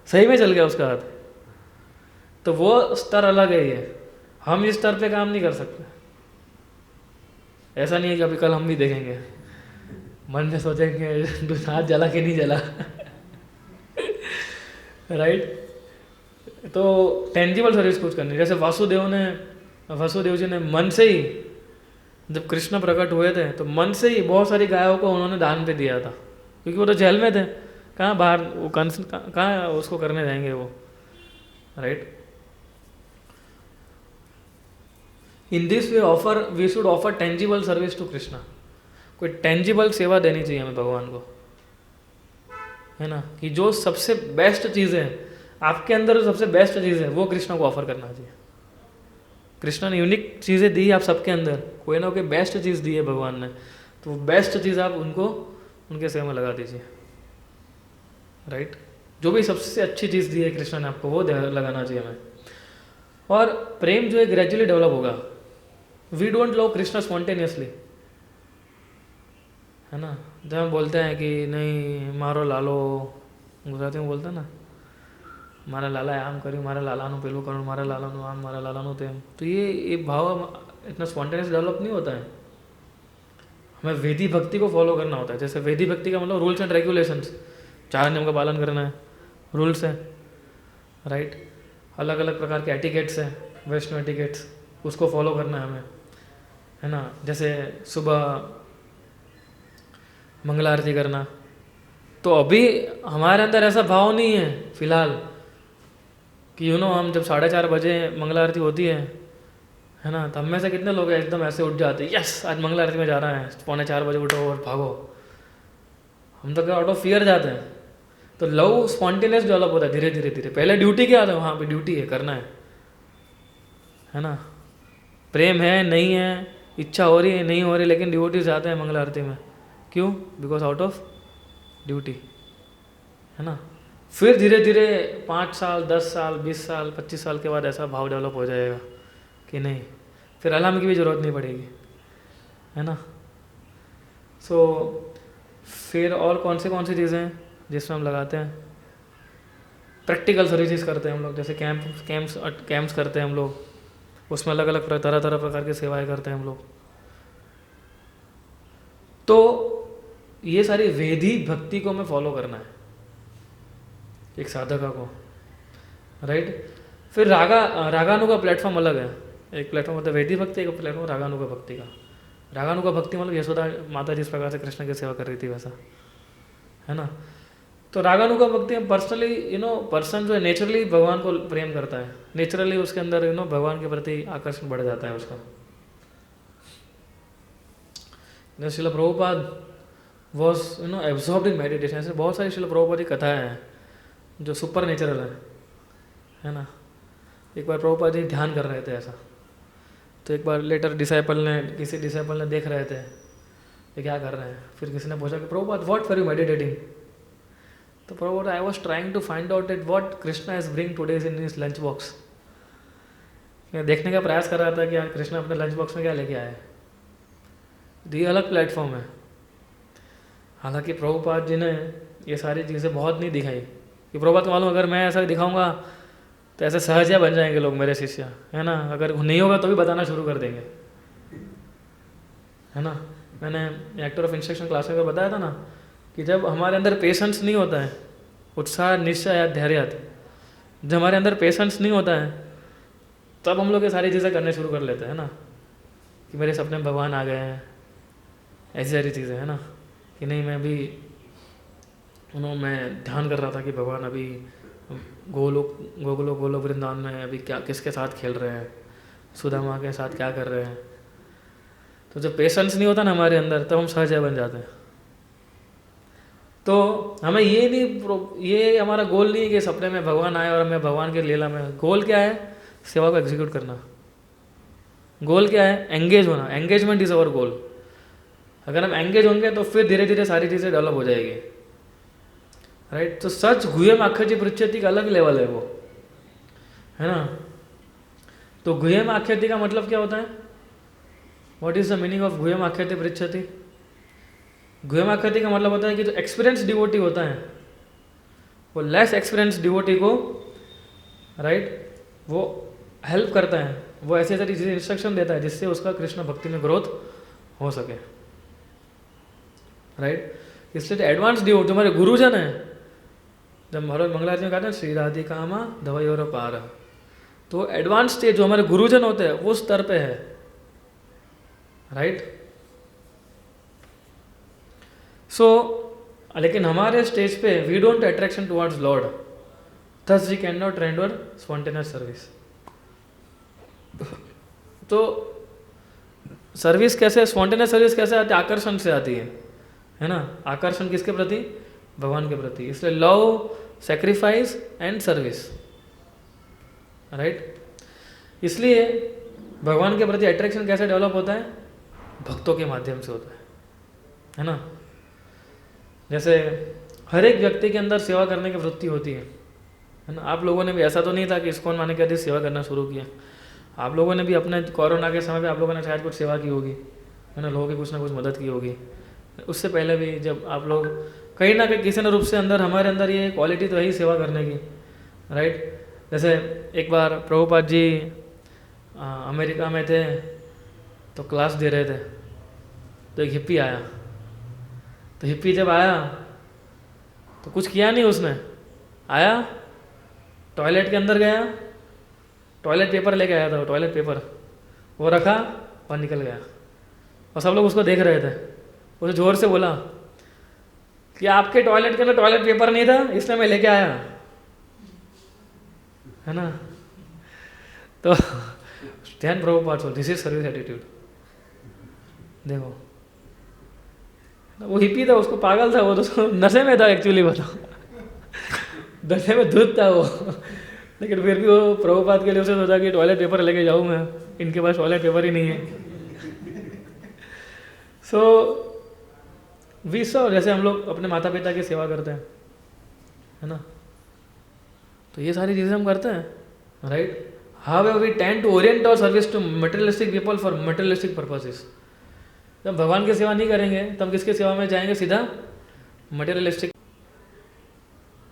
सही में जल गया उसका हाथ। तो वो स्तर अलग है, ये हम इस स्तर पे काम नहीं कर सकते। ऐसा नहीं है कि अभी कल हम भी देखेंगे, मन में सोचेंगे हाथ जला कि नहीं जला, राइट। तो टेंजिबल सर्विस कुछ करनी। जैसे वासुदेव जी ने मन से ही, जब कृष्ण प्रकट हुए थे तो मन से ही बहुत सारी गायों को उन्होंने दान पे दिया था, क्योंकि वो तो जेल में थे, कहाँ बाहर वो कंस कहाँ उसको करने जाएंगे वो, right. In this we should offer tangible service to Krishna. कोई टेंजिबल सेवा देनी चाहिए हमें भगवान को, है ना, कि जो सबसे बेस्ट चीज़ है आपके अंदर, जो सबसे बेस्ट चीज़ है वो कृष्ण को ऑफर करना चाहिए। कृष्ण ने यूनिक चीज़ें दी आपके सबके अंदर, कोई ना कोई बेस्ट चीज़ दी है भगवान ने, तो वो बेस्ट चीज़ आप उनको उनके सेवा में लगा दीजिए, राइट। जो भी सबसे अच्छी चीज़ दी है कृष्ण ने आपको, वो लगाना चाहिए हमें। और प्रेम जो है ग्रेजुअली डेवलप होगा। We don't love Krishna spontaneously, है ना। जब हम बोलते हैं कि नहीं मारो लालो, गुजराती में बोलते हैं ना, मारा लाला आम કર્યું, મારા લાલાનું પેલું કરું, મારા લાલાનું આમ, મારા લાલાનું તેમ, तो ये भाव इतना स्पॉन्टेनियस डेवलप नहीं होता है। हमें वेदी भक्ति को फॉलो करना होता है। जैसे वेदी भक्ति का मतलब रूल्स एंड रेगुलेशंस, 4 नियम का पालन करना है, रूल्स है, राइट। अलग अलग प्रकार के एटिकेट्स हैं, वैष्णव एटिकेट्स, उसको फॉलो करना है हमें, है ना। जैसे सुबह मंगला आरती करना, तो अभी हमारे अंदर ऐसा भाव नहीं है फिलहाल कि हम जब 4:30 बजे मंगला आरती होती है ना, तो हम में से कितने लोग हैं एकदम ऐसे उठ जाते हैं, यस आज मंगला आरती में जा रहा है, 3:45 बजे उठो और भागो। हम तो क्या आउट ऑफ फियर जाते हैं। तो लव स्पॉन्टेनियस डेवलप होता है धीरे धीरे धीरे। पहले ड्यूटी क्या आता है, वहाँ पे ड्यूटी है, करना है ना। प्रेम है नहीं है, इच्छा हो रही है नहीं हो रही, लेकिन डिवोटीज जाते हैं मंगला आरती में, क्यों? बिकॉज आउट ऑफ ड्यूटी, है ना। फिर धीरे धीरे 5 साल 10 साल 20 साल 25 साल के बाद ऐसा भाव डेवलप हो जाएगा कि नहीं, फिर अलार्म की भी ज़रूरत नहीं पड़ेगी, है ना। सो फिर और कौन सी चीज़ें हैं जिसमें हम लगाते हैं? प्रैक्टिकल सर्विसेज करते हैं हम लोग, जैसे कैंप्स करते हैं हम लोग, उसमें अलग अलग तरह तरह प्रकार की सेवाएं करते हैं हम लोग। तो ये सारी वेदी भक्ति को हमें फॉलो करना है एक साधका को, राइट। फिर रागानु का प्लेटफॉर्म अलग है। एक प्लेटफॉर्म होता है वेदी भक्ति, एक प्लेटफॉर्म रागानु का भक्ति का। रागानु का भक्ति मतलब यशोदा माता जिस प्रकार से कृष्ण की सेवा कर रही थी वैसा, है ना। तो रागानु का भक्ति पर्सनली पर्सन जो है नेचुरली भगवान को प्रेम करता है, नेचुरली उसके अंदर भगवान के प्रति आकर्षण बढ़ जाता है उसका। जैसे Srila Prabhupada was absorbed in meditation. ऐसे बहुत सारी श्रील प्रभुपाद की कथाएं हैं जो सुपर नेचुरल है ना। एक बार प्रभुपाद जी ध्यान कर रहे थे ऐसा, तो एक बार लेटर किसी डिसाइपल ने देख रहे थे ये क्या कर रहे हैं। फिर किसी ने पूछा कि Prabhupada what for you meditating? तो Prabhupada I was trying to find out it what Krishna is bring today in his lunch box. देखने का प्रयास कर रहा था कि कृष्णा अपने लंच बॉक्स में क्या लेके आए। ये अलग प्लेटफॉर्म है। हालांकि प्रभुपाद जी ने ये सारी चीज़ें बहुत नहीं दिखाई कि प्रभुपाद को मालूम अगर मैं ऐसा दिखाऊंगा तो ऐसे सहजिया बन जाएंगे लोग मेरे शिष्य, है ना। अगर नहीं होगा तो भी बताना शुरू कर देंगे, है ना। मैंने एक्टर ऑफ इंस्ट्रक्शन क्लास में बताया था ना कि जब हमारे अंदर पेशेंस नहीं होता है, उत्साह निश्चय या धैर्य, जब हमारे अंदर पेशेंस नहीं होता है तब हम लोग ये सारी चीज़ें करने शुरू कर लेते हैं ना, कि मेरे सपने में भगवान आ गए हैं, ऐसी सारी चीज़ें, है ना। कि नहीं मैं ध्यान कर रहा था कि भगवान अभी गोलोक वृंदावन में अभी क्या किसके साथ खेल रहे हैं, सुदामा के साथ क्या कर रहे हैं। तो जब पेशेंस नहीं होता ना हमारे अंदर तब हम सहज बन जाते हैं। तो हमें ये हमारा गोल नहीं है कि सपने में भगवान आए और हमें भगवान के लीला में। गोल क्या है? सेवा को एग्जीक्यूट करना। गोल क्या है? एंगेज होना। एंगेजमेंट इज अवर गोल। अगर हम एंगेज होंगे तो फिर धीरे धीरे सारी चीज़ें डेवलप हो जाएगी, राइट। तो सच गुह्यम आख्याति पृच्छति का अलग लेवल है वो, है ना। तो गुह्यम आख्याति का मतलब क्या होता है? What is the meaning of गुह्यम आख्याति पृच्छति? गुह्यम आख्याति का मतलब होता है कि जो एक्सपीरियंस डिवोटी होता है वो लेस एक्सपीरियंस डिवोटी को, राइट, वो हेल्प करता है, वो ऐसे सारी चीज़ें इंस्ट्रक्शन देता है जिससे उसका कृष्ण भक्ति में ग्रोथ हो सके, राइट। इसलिए एडवांस डिवोटी जो हमारे गुरुजन है, जब महाराज मंगलाचरण में कहते हैं श्री राधिका मा धवयोर पार, तो एडवांस स्टेज जो हमारे गुरुजन होते हैं वो स्तर पे है, राइट। सो लेकिन हमारे स्टेज पे we don't attraction towards Lord, thus we cannot render spontaneous service. तो सर्विस कैसे, स्पॉन्टेनियस सर्विस कैसे आती है? आकर्षण से आती है ना। आकर्षण किसके प्रति? भगवान के प्रति। इसलिए love, sacrifice and service, right. इसलिए भगवान के प्रति अट्रैक्शन कैसे डेवलप होता है? भक्तों के माध्यम से होता है ना। जैसे हर एक व्यक्ति के अंदर सेवा करने की वृत्ति होती है ना। आप लोगों ने भी, ऐसा तो नहीं था कि इस्कॉन माने के अधिक सेवा करना शुरू किया, आप लोगों ने भी अपने कोरोना के समय पे आप लोगों ने शायद कुछ सेवा की होगी, है ना। लोगों की कुछ ना कुछ मदद की होगी। उससे पहले भी जब आप लोग कहीं ना कहीं किसी न रूप से अंदर, हमारे अंदर ये क्वालिटी तो है ही सेवा करने की, राइट। जैसे एक बार प्रभुपाद जी अमेरिका में थे तो क्लास दे रहे थे, तो एक हिप्पी आया। तो हिप्पी जब आया तो कुछ किया नहीं उसने, आया टॉयलेट के अंदर गया, टॉयलेट पेपर लेके आया था, टॉयलेट पेपर वो रखा और निकल गया। और सब लोग उसको देख रहे थे। उसे जोर से बोला कि आपके टॉयलेट के अंदर टॉयलेट पेपर नहीं था इसलिए मैं लेके आया, है ना। तो ध्यान Prabhupada, this is service attitude. देखो वो हिप्पी था, उसको पागल था, वो तो नशे में था एक्चुअली, बताओ नशे में धुत था वो, लेकिन फिर भी वो प्रभुपाद के लिए उसे सोचा कि टॉयलेट पेपर लेके जाऊँ मैं, इनके पास टॉयलेट पेपर ही नहीं है। सो वी सो, जैसे हम लोग अपने माता पिता की सेवा करते हैं, है ना, तो ये सारी चीज़ें हम करते हैं, right. How we tend to orient our service to materialistic people for materialistic purposes. जब भगवान की सेवा नहीं करेंगे तो हम किसकी सेवा में जाएंगे? सीधा मटेरियलिस्टिक,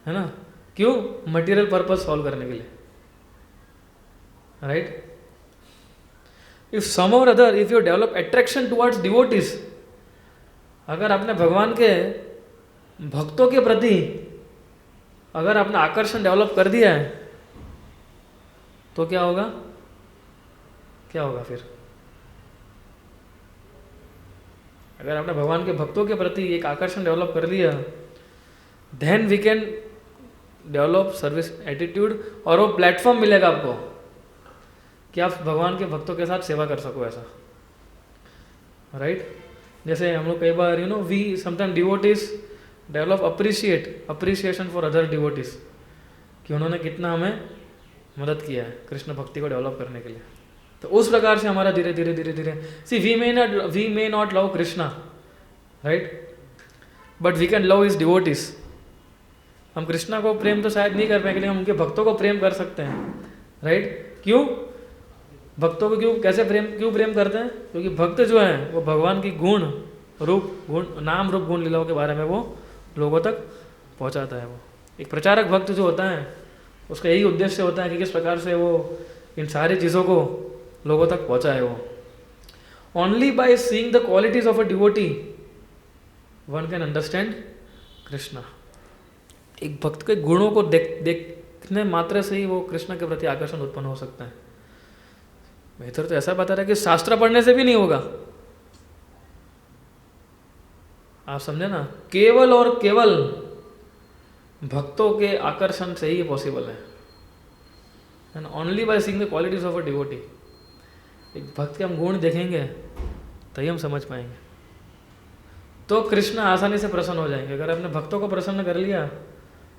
है ना? क्यों? मटेरियल पर्पस सॉल्व करने के लिए, राइट? इफ सम और other if you develop attraction towards devotees, अगर आपने भगवान के भक्तों के प्रति अगर आपने आकर्षण डेवलप कर दिया है तो क्या होगा? क्या होगा फिर? अगर आपने भगवान के भक्तों के प्रति एक आकर्षण डेवलप कर लिया, then we can develop service attitude, और वो प्लेटफॉर्म मिलेगा आपको कि आप भगवान के भक्तों के साथ सेवा कर सको, ऐसा, राइट? जैसे हम लोग कई बार we sometime devotees develop appreciation for other devotees, कि उन्होंने कितना हमें मदद किया है कृष्ण भक्ति को डेवलप करने के लिए। तो उस प्रकार से हमारा धीरे धीरे धीरे धीरे, see we may not love Krishna, right, but we can love his devotees. हम कृष्णा को प्रेम तो शायद नहीं कर पाएंगे, लेकिन हम उनके भक्तों को प्रेम कर सकते हैं, राइट? क्यों? भक्तों को क्यों प्रेम करते हैं? क्योंकि भक्त जो है वो भगवान की नाम रूप गुण लीलाओं के बारे में वो लोगों तक पहुंचाता है। वो एक प्रचारक भक्त जो होता है उसका यही उद्देश्य होता है कि किस प्रकार से वो इन सारी चीज़ों को लोगों तक पहुंचाए। वो only by seeing the qualities of a devotee one can understand Krishna. एक भक्त के गुणों को देखने मात्र से ही वो कृष्ण के प्रति आकर्षण उत्पन्न हो सकता है। बेहतर तो ऐसा बता रहा है कि शास्त्र पढ़ने से भी नहीं होगा, आप समझे ना? केवल और केवल भक्तों के आकर्षण से ही ये पॉसिबल है, and only by seeing the qualities of a devotee. एक भक्त के हम गुण देखेंगे तभी हम समझ पाएंगे, तो कृष्ण आसानी से प्रसन्न हो जाएंगे। अगर आपने भक्तों को प्रसन्न कर लिया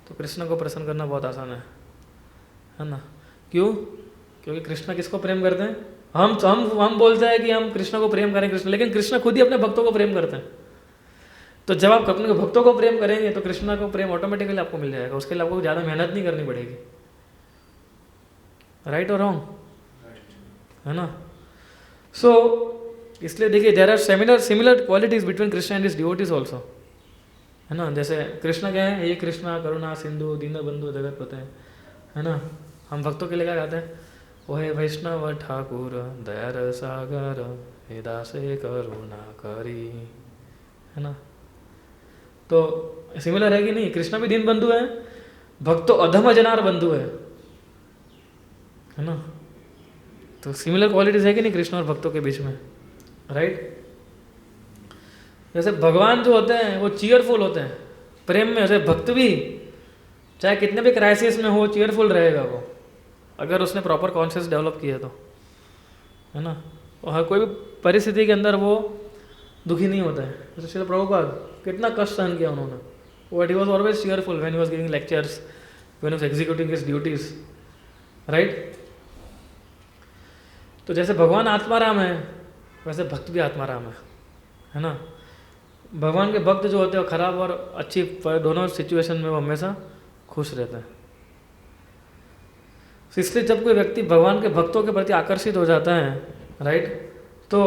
तो कृष्ण को प्रसन्न करना बहुत आसान है ना? क्यों? क्योंकि कृष्ण किसको प्रेम करते हैं? हम बोलते हैं कि हम कृष्ण को प्रेम करें कृष्ण, लेकिन कृष्ण खुद ही अपने भक्तों को प्रेम करते हैं। तो जब आप अपने भक्तों को प्रेम करेंगे तो कृष्ण को प्रेम ऑटोमेटिकली आपको मिल जाएगा, उसके लिए आपको ज़्यादा मेहनत नहीं करनी पड़ेगी, राइट और रॉन्ग, है ना? सो इसलिए देखिए there are similar qualities between Krishna and his devotees also, है ना? जैसे कृष्ण क्या है? ये कृष्णा करुणा सिंधु दीन बंधु जगत पते, है ना? हम भक्तों के लिए क्या कहते हैं? वो है वैष्णव ठाकुर दयार सागर हे दासे करुणा करी, है ना? तो सिमिलर है कि नहीं? कृष्ण भी दीन बंधु है, भक्त तो अधम जनार बंधु है ना? तो सिमिलर क्वालिटीज है कि नहीं कृष्ण और भक्तों के बीच में, राइट? जैसे भगवान जो होते हैं वो चीयरफुल होते हैं प्रेम में, जैसे भक्त भी चाहे कितने भी क्राइसिस में हो चीयरफुल रहेगा वो, अगर उसने प्रॉपर कॉन्शियस डेवलप किया तो, है ना? और हर कोई भी परिस्थिति के अंदर वो दुखी नहीं होता है। जैसे श्रील प्रभुपाद कितना कष्ट सहन किया उन्होंने, but he was always cheerful when he was giving lectures, when he was executing his duties, right? तो जैसे भगवान आत्माराम है वैसे भक्त भी आत्माराम है ना? भगवान के भक्त जो होते हैं खराब और अच्छी दोनों सिचुएशन में वो हमेशा खुश रहते हैं। इसलिए जब कोई व्यक्ति भगवान के भक्तों के प्रति आकर्षित हो जाता है, राइट, तो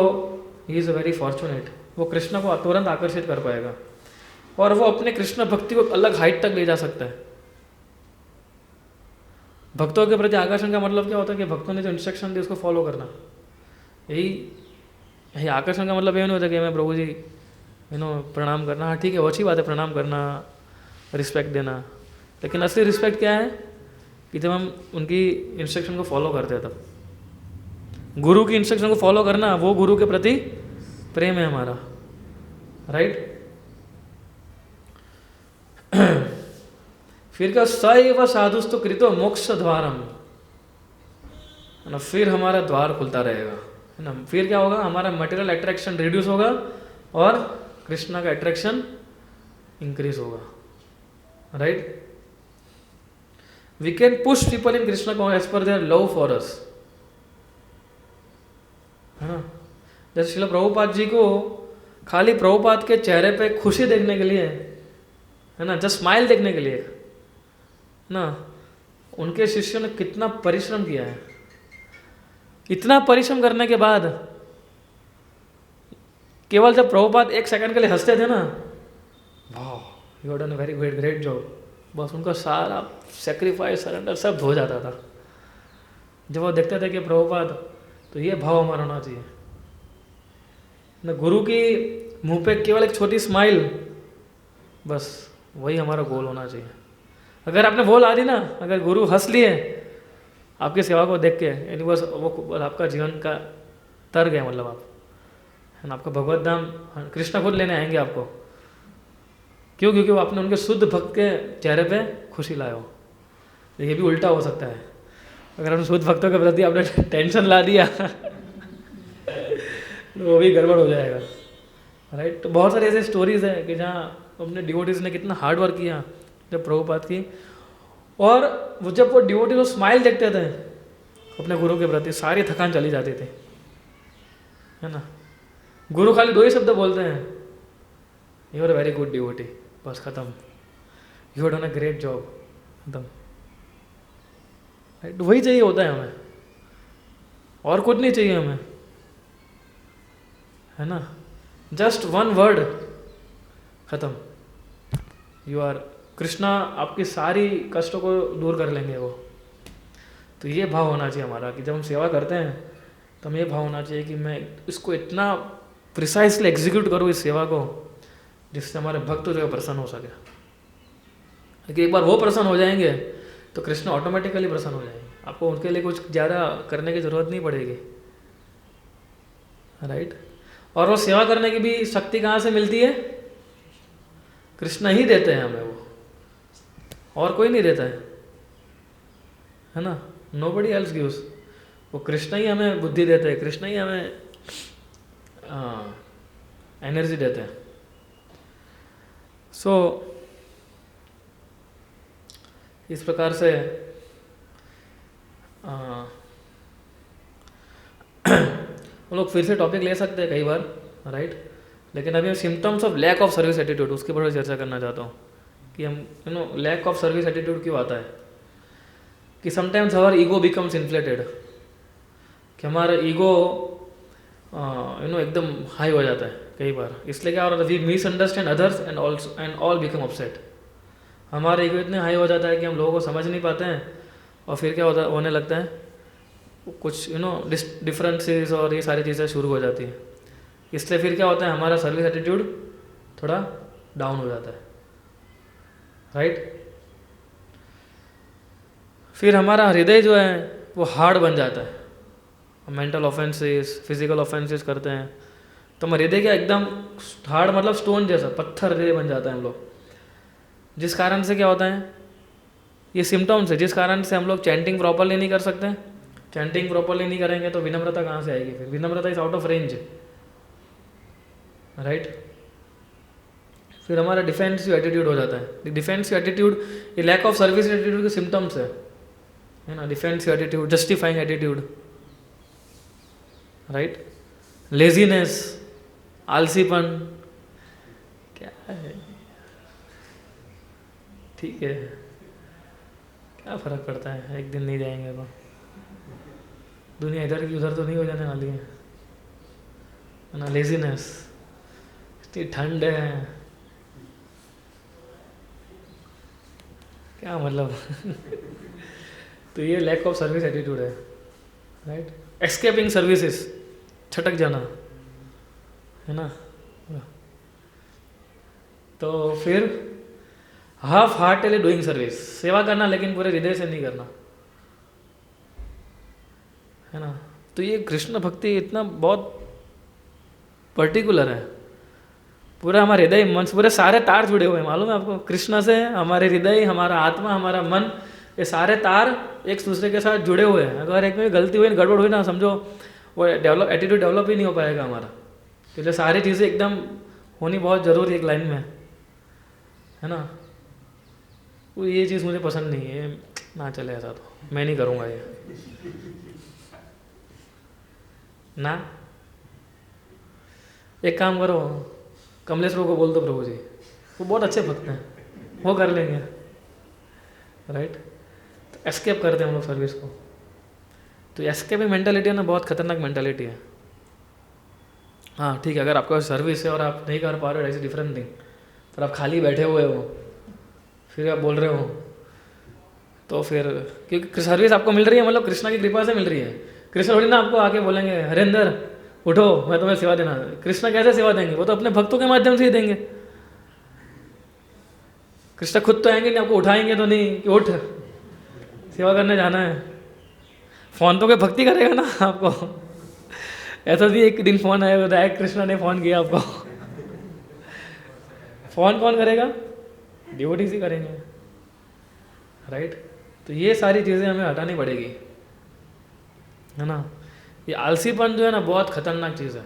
ही इज़ वेरी फॉर्चुनेट, वो कृष्ण को तुरंत आकर्षित कर पाएगा और वो अपने कृष्ण भक्ति को अलग हाइट तक ले जा सकता है। भक्तों के प्रति आकर्षण का मतलब क्या होता है कि भक्तों ने जो इंस्ट्रक्शन दी उसको फॉलो करना, यही आकर्षण का मतलब ये नहीं होता कि मैं प्रभु जी प्रणाम करना। हाँ ठीक है, वो अच्छी बात है प्रणाम करना, रिस्पेक्ट देना, लेकिन असली रिस्पेक्ट क्या है कि जब हम उनकी इंस्ट्रक्शन को फॉलो करते हैं, तब गुरु की इंस्ट्रक्शन को फॉलो करना वो गुरु के प्रति प्रेम है हमारा, राइट? फिर क्या सैव साधुस्तु कृतो मोक्ष द्वारम, है ना? फिर हमारा द्वार खुलता रहेगा, है ना? फिर क्या होगा? हमारा मटेरियल अट्रैक्शन रिड्यूस होगा और कृष्णा का अट्रैक्शन इंक्रीज होगा, right? We can push people in Krishna as per their love for us, है ना? जैसे श्रील प्रभुपाद जी को खाली प्रभुपाद के चेहरे पे खुशी देखने के लिए, है ना, जस्ट स्माइल देखने के लिए ना, उनके शिष्यों ने कितना परिश्रम किया है। इतना परिश्रम करने के बाद केवल जब प्रभुपाद एक सेकंड के लिए हंसते थे ना, वाह you done very great great job, बस उनका सारा सेक्रीफाइस सरेंडर सब हो जाता था। जब वो देखते थे कि प्रभुपाद, तो ये भाव हमारा होना चाहिए ना, गुरु की मुंह पे केवल एक छोटी स्माइल, बस वही हमारा गोल होना चाहिए। अगर आपने वो ला दी ना, अगर गुरु हंस लिए आपकी सेवा को देख के, यानी बस वो आपका जीवन का तर गया, मतलब आप है ना, आपका भगवत धाम कृष्ण खुद लेने आएंगे आपको। क्यों? क्योंकि वो आपने उनके शुद्ध भक्त के चेहरे पे खुशी लाए हो। ये भी उल्टा हो सकता है, अगर उन शुद्ध भक्तों के प्रति आपने टेंशन ला दिया तो वो भी गड़बड़ हो जाएगा, राइट। तो बहुत सारी ऐसी स्टोरीज है कि जहाँ अपने डिवोटीज ने कितना हार्ड वर्क किया जब प्रभुपाद की, और वो जब वो डिवोटीज को स्माइल देखते थे अपने गुरु के प्रति, सारी थकान चली जाती थी, है ना। गुरु खाली 2 ही शब्द बोलते हैं, you are very good devotee, बस खत्म, you are done a great job, खत्म, राइट। वही चाहिए होता है हमें, और कुछ नहीं चाहिए हमें, है ना। जस्ट 1 वर्ड, खत्म, यू आर, कृष्णा आपकी सारी कष्टों को दूर कर लेंगे वो। तो ये भाव होना चाहिए हमारा कि जब हम सेवा करते हैं तो हमें ये भाव होना चाहिए कि मैं इसको इतना प्रिसाइसली एग्जीक्यूट करूँ इस सेवा को, जिससे हमारे भक्त जो है प्रसन्न हो सके। लेकिन एक बार वो प्रसन्न हो जाएंगे तो कृष्ण ऑटोमेटिकली प्रसन्न हो जाएंगे, आपको उनके लिए कुछ ज़्यादा करने की ज़रूरत नहीं पड़ेगी, राइट। और वो सेवा करने की भी शक्ति कहाँ से मिलती है? कृष्ण ही देते हैं हमें, वो और कोई नहीं देता है ना। नोबडी एल्स गिव्स, वो कृष्ण ही हमें बुद्धि देते हैं, कृष्ण ही हमें एनर्जी देते हैं। सो इस प्रकार से हम लोग फिर से टॉपिक ले सकते हैं कई बार, राइट। लेकिन अभी मैं symptoms of lack of service attitude उसके ऊपर चर्चा करना चाहता हूँ कि हम लैक ऑफ सर्विस एटीट्यूड क्यों आता है। कि sometimes our ego becomes inflated, कि हमारा ईगो एकदम हाई हो जाता है कई बार। इसलिए क्या हो रहा है, we misunderstand others and all become upset. हमारा ईगो इतने हाई हो जाता है कि हम लोगों को समझ नहीं पाते हैं, और फिर क्या होने लगता है, कुछ डिफरेंसेस और ये सारी चीज़ें शुरू हो जाती हैं। इसलिए फिर क्या होता है, हमारा सर्विस एटीट्यूड थोड़ा डाउन हो जाता है, राइट। फिर हमारा हृदय जो है वो हार्ड बन जाता है, मेंटल ऑफेंसेस, फिजिकल ऑफेंसेस करते हैं तो हमारा हृदय क्या एकदम हार्ड, मतलब स्टोन जैसा, पत्थर हृदय बन जाता है हम लोग। जिस कारण से क्या होता है, ये सिम्टम्स है जिस कारण से हम लोग चैंटिंग प्रॉपरली नहीं कर सकते। चैंटिंग प्रॉपरली नहीं करेंगे तो विनम्रता कहाँ से आएगी? फिर विनम्रता is out of range, right. फिर हमारा डिफेंसिव एटीट्यूड हो जाता है। डिफेंसिव एटीट्यूड ये लैक ऑफ सर्विस एटीट्यूड के सिम्टम्स है ना। Defensive attitude, justifying attitude, right. Laziness, आलसीपन, क्या है, ठीक है, क्या फर्क पड़ता है, एक दिन नहीं जाएंगे तो दुनिया इधर की उधर तो नहीं हो जाने वाली है ना। लेजीनेस, इतनी ठंड है, क्या मतलब तो ये लैक ऑफ सर्विस एटीट्यूड है, राइट। एस्केपिंग सर्विसेज, छटक जाना, है ना। तो फिर हाफ हार्टेडली डूइंग सर्विस, सेवा करना लेकिन पूरे हृदय से नहीं करना, है ना। तो ये कृष्ण भक्ति इतना बहुत पर्टिकुलर है। पूरा हमारे हृदय मन से पूरे सारे तार जुड़े हुए हैं, मालूम है आपको, कृष्ण से हमारे हृदय, हमारा आत्मा, हमारा मन, ये सारे तार एक दूसरे के साथ जुड़े हुए हैं। अगर एक में गलती हुई, गड़बड़ हुई ना, समझो वो एटीट्यूड डेवलप ही नहीं हो पाएगा हमारा। इसलिए सारी चीज़ें एकदम होनी बहुत ज़रूरी है एक लाइन में, है ना। वो ये चीज़ मुझे पसंद नहीं है, ना चले ऐसा तो मैं नहीं करूँगा ये ना। एक काम करो, कमलेश्वर को बोल दो प्रभु जी, वो बहुत अच्छे भक्त हैं, वो कर लेंगे, राइट। तो एस्केप करते हैं हम लोग सर्विस को। तो एस्केपिंग मेंटालिटी है ना, बहुत खतरनाक मेंटालिटी है। हाँ ठीक है, अगर आपका सर्विस है और आप नहीं कर पा रहे हो ऐसी डिफरेंट थिंग, पर आप खाली बैठे हुए हो फिर आप बोल रहे हो, तो फिर क्योंकि सर्विस आपको मिल रही है मतलब कृष्णा की कृपा से मिल रही है। कृष्ण थोड़ी ना आपको आके बोलेंगे हरेंद्र उठो मैं तुम्हें सेवा देना। कृष्णा कैसे सेवा देंगे? वो तो अपने भक्तों के माध्यम से ही देंगे। कृष्णा खुद तो आएंगे नहीं, आपको उठाएंगे तो नहीं कि उठ सेवा करने जाना है। फ़ोन तो कोई भक्ति करेगा ना आपको। ऐसा भी एक दिन फ़ोन आया डायरेक्ट कृष्णा ने फ़ोन किया आपको। फ़ोन कौन करेगा? डिवोटीज ही करेंगे, राइट। तो ये सारी चीज़ें हमें हटानी पड़ेगी, है ना। ये आलसीपन जो है ना बहुत खतरनाक चीज़ है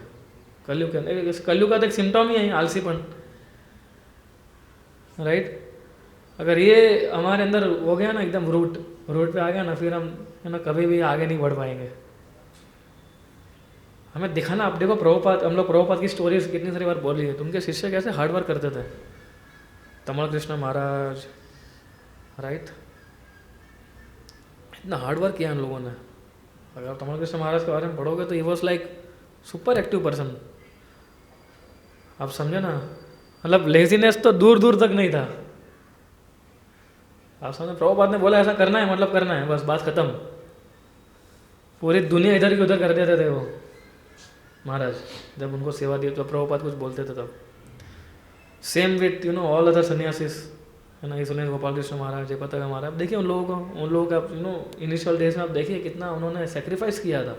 कलयुग के अंदर। कलयुग का तो एक सिम्टम ही है आलसीपन, राइट। अगर ये हमारे अंदर हो गया ना एकदम रूट पे आ गया ना, फिर हम है ना कभी भी आगे नहीं बढ़ पाएंगे। हमें दिखाना, आप देखो प्रभुपाद, हम लोग प्रभुपाद की स्टोरीज कितनी सारी बार बोली है, तो उनके शिष्य कैसे हार्ड वर्क करते थे। तमल कृष्ण महाराज, राइट, इतना हार्ड वर्क किया इन लोगों ने। अगर आप तमल कृष्ण महाराज के बारे में पढ़ोगे तो he was like super active person. आप समझे ना, मतलब लेजीनेस तो दूर दूर तक नहीं था। आप समझे, प्रभुपाद ने बोला ऐसा करना है मतलब करना है, बस बात खत्म। पूरी दुनिया इधर की उधर कर देते थे वो महाराज, जब उनको सेवा दी तो प्रभुपाद कुछ बोलते थे तब। सेम विथ ऑल अदर सन्यासीस, है ना। इसलिए गोपाल कृष्ण महाराज, जयपताका महाराज, देखिए उन लोगों का इनिशियल डेज में आप देखिए कितना उन्होंने सेक्रीफाइस किया था।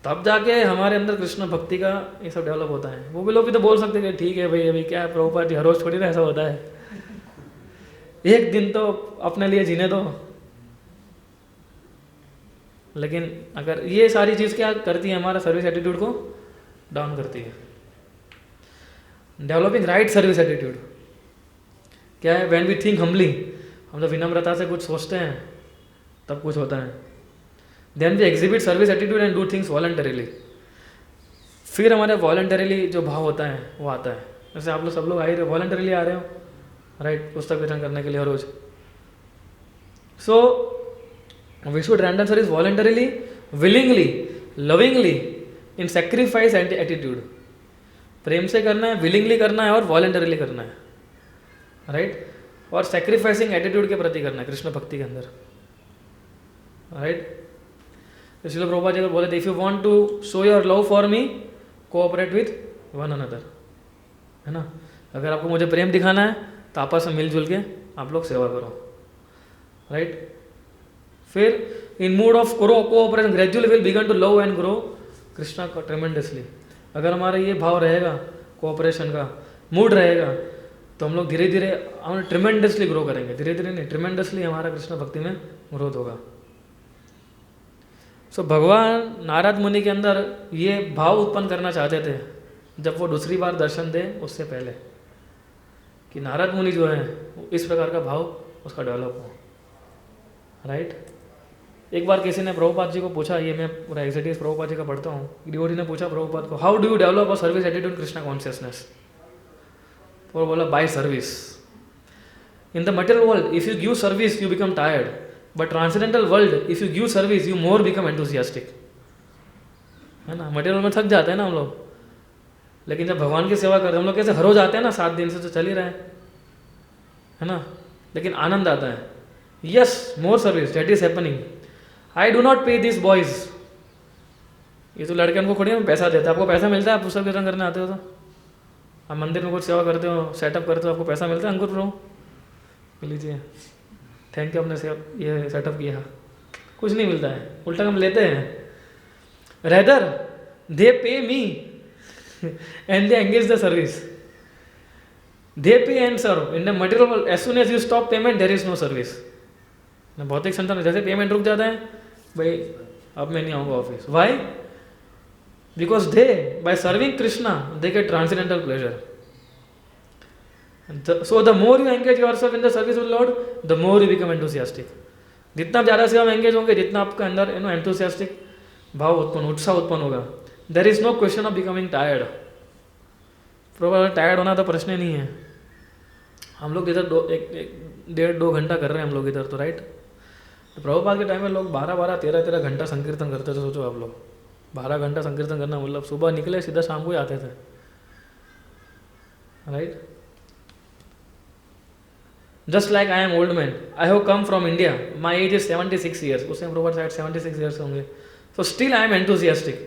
तब जाके हमारे अंदर कृष्ण भक्ति का ये सब डेवलप होता है। वो भी लोग भी तो बोल सकते हैं कि ठीक है भाई अभी क्या है प्रभुपाद जी, हर रोज थोड़ी ना ऐसा होता है, एक दिन तो अपने लिए जीने दो। लेकिन अगर ये सारी चीज़ क्या करती है, हमारा सर्विस एटीट्यूड को डाउन करती है। डेवलपिंग राइट सर्विस एटीट्यूड क्या है? व्हेन वी थिंक हम्बली, हम जब विनम्रता से कुछ सोचते हैं तब कुछ होता है। Then we exhibit service attitude and do things voluntarily, फिर हमारे वॉलंटरीली जो भाव होता है वो आता है। जैसे आप लोग सब लोग आ ही रहे हो, वॉलंटरीली आ रहे हो, राइट, पुस्तक वितरण करने के लिए हर रोज। So we should render service voluntarily, willingly, lovingly, in sacrifice and attitude. प्रेम से करना है, विलिंगली करना है और वॉलंटरीली करना है, राइट। और सेक्रीफाइसिंग एटीट्यूड के प्रति करना है कृष्ण भक्ति के अंदर, राइट। इसलिए प्रभुपाद जी बोले थे, if you want to show your love for me cooperate with one another, है ना। अगर आपको मुझे प्रेम दिखाना है तो आपस में मिलजुल के आप लोग सेवा करो, राइट। फिर in mood of cooperation gradually will begin to love and grow Krishna tremendously. अगर हमारा ये भाव रहेगा, कोऑपरेशन का मूड रहेगा, तो हम लोग धीरे धीरे हम ट्रेमेंडसली ग्रो करेंगे। धीरे धीरे नहीं, ट्रेमेंडसली हमारा कृष्ण भक्ति में ग्रोथ होगा। सो भगवान नारद मुनि के अंदर ये भाव उत्पन्न करना चाहते थे जब वो दूसरी बार दर्शन दे उससे पहले, कि नारद मुनि जो है इस प्रकार का भाव उसका डेवलप हो, राइट। एक बार किसी ने प्रभुपाद जी को पूछा, ये मैं पूरा एग्जेक्टिव प्रभुपाद जी का पढ़ता हूँ, डिवोटी ने पूछा प्रभुपाद को, how do you develop a service attitude Krishna consciousness? तो वो बोला, bye service. In the material world if you give service you become tired, but transcendental world if you give service you more become enthusiastic, है ना। Material में थक जाते हैं ना हम लोग, लेकिन जब भगवान की सेवा करते हैं हम लोग कैसे हर रोज आते हैं ना, 7 दिन से तो चल ही रहे हैं, है ना, लेकिन आनंद आता है। Yes, more service that is happening. I do not पे दिस बॉयज, ये तो लड़के उनको खोड़ी में पैसा देते हैं। आपको पैसा मिलता है आप पुस्तक वितरण करने आते हो तो? आप मंदिर में कुछ सेवा करते हो, सेटअप करते हो, आपको पैसा मिलता है? अंकुर प्रभु लीजिए, थैंक यू, आपने ये सेटअप किया। कुछ नहीं मिलता है, उल्टा हम लेते हैं। Rather they pay me and they engage the service, they pay and serve in the material world. As soon as you stop payment there is no service. भौतिक संतान जैसे पेमेंट रुक जाता है, भाई अब मैं नहीं आऊँगा office. Why? Because they by serving Krishna they get transcendental pleasure. So the more you engage yourself in the service of Lord, the more you become enthusiastic. जितना ज़्यादा सेवा में एंगेज होंगे, जितना आपके अंदर एंथुसियास्टिक भाव उत्पन्न, उत्साह उत्पन्न होगा। There is no question of becoming tired. Problem tired होना तो प्रश्न ही नहीं है। हम लोग इधर 1.5-2 घंटा कर रहे हैं हम लोग इधर, तो राइट। तो प्रभुपाद के टाइम में लोग 12-13 घंटा संकीर्तन करते थे। सोचो आप लोग 12 घंटा संकीर्तन करना मतलब सुबह निकले सीधा शाम को ही आते थे, right. Just like I am old man, I have come from India, my age is 76 years, उसने प्रॉपर शायद 76 ईयर्स होंगे। So still I am enthusiastic,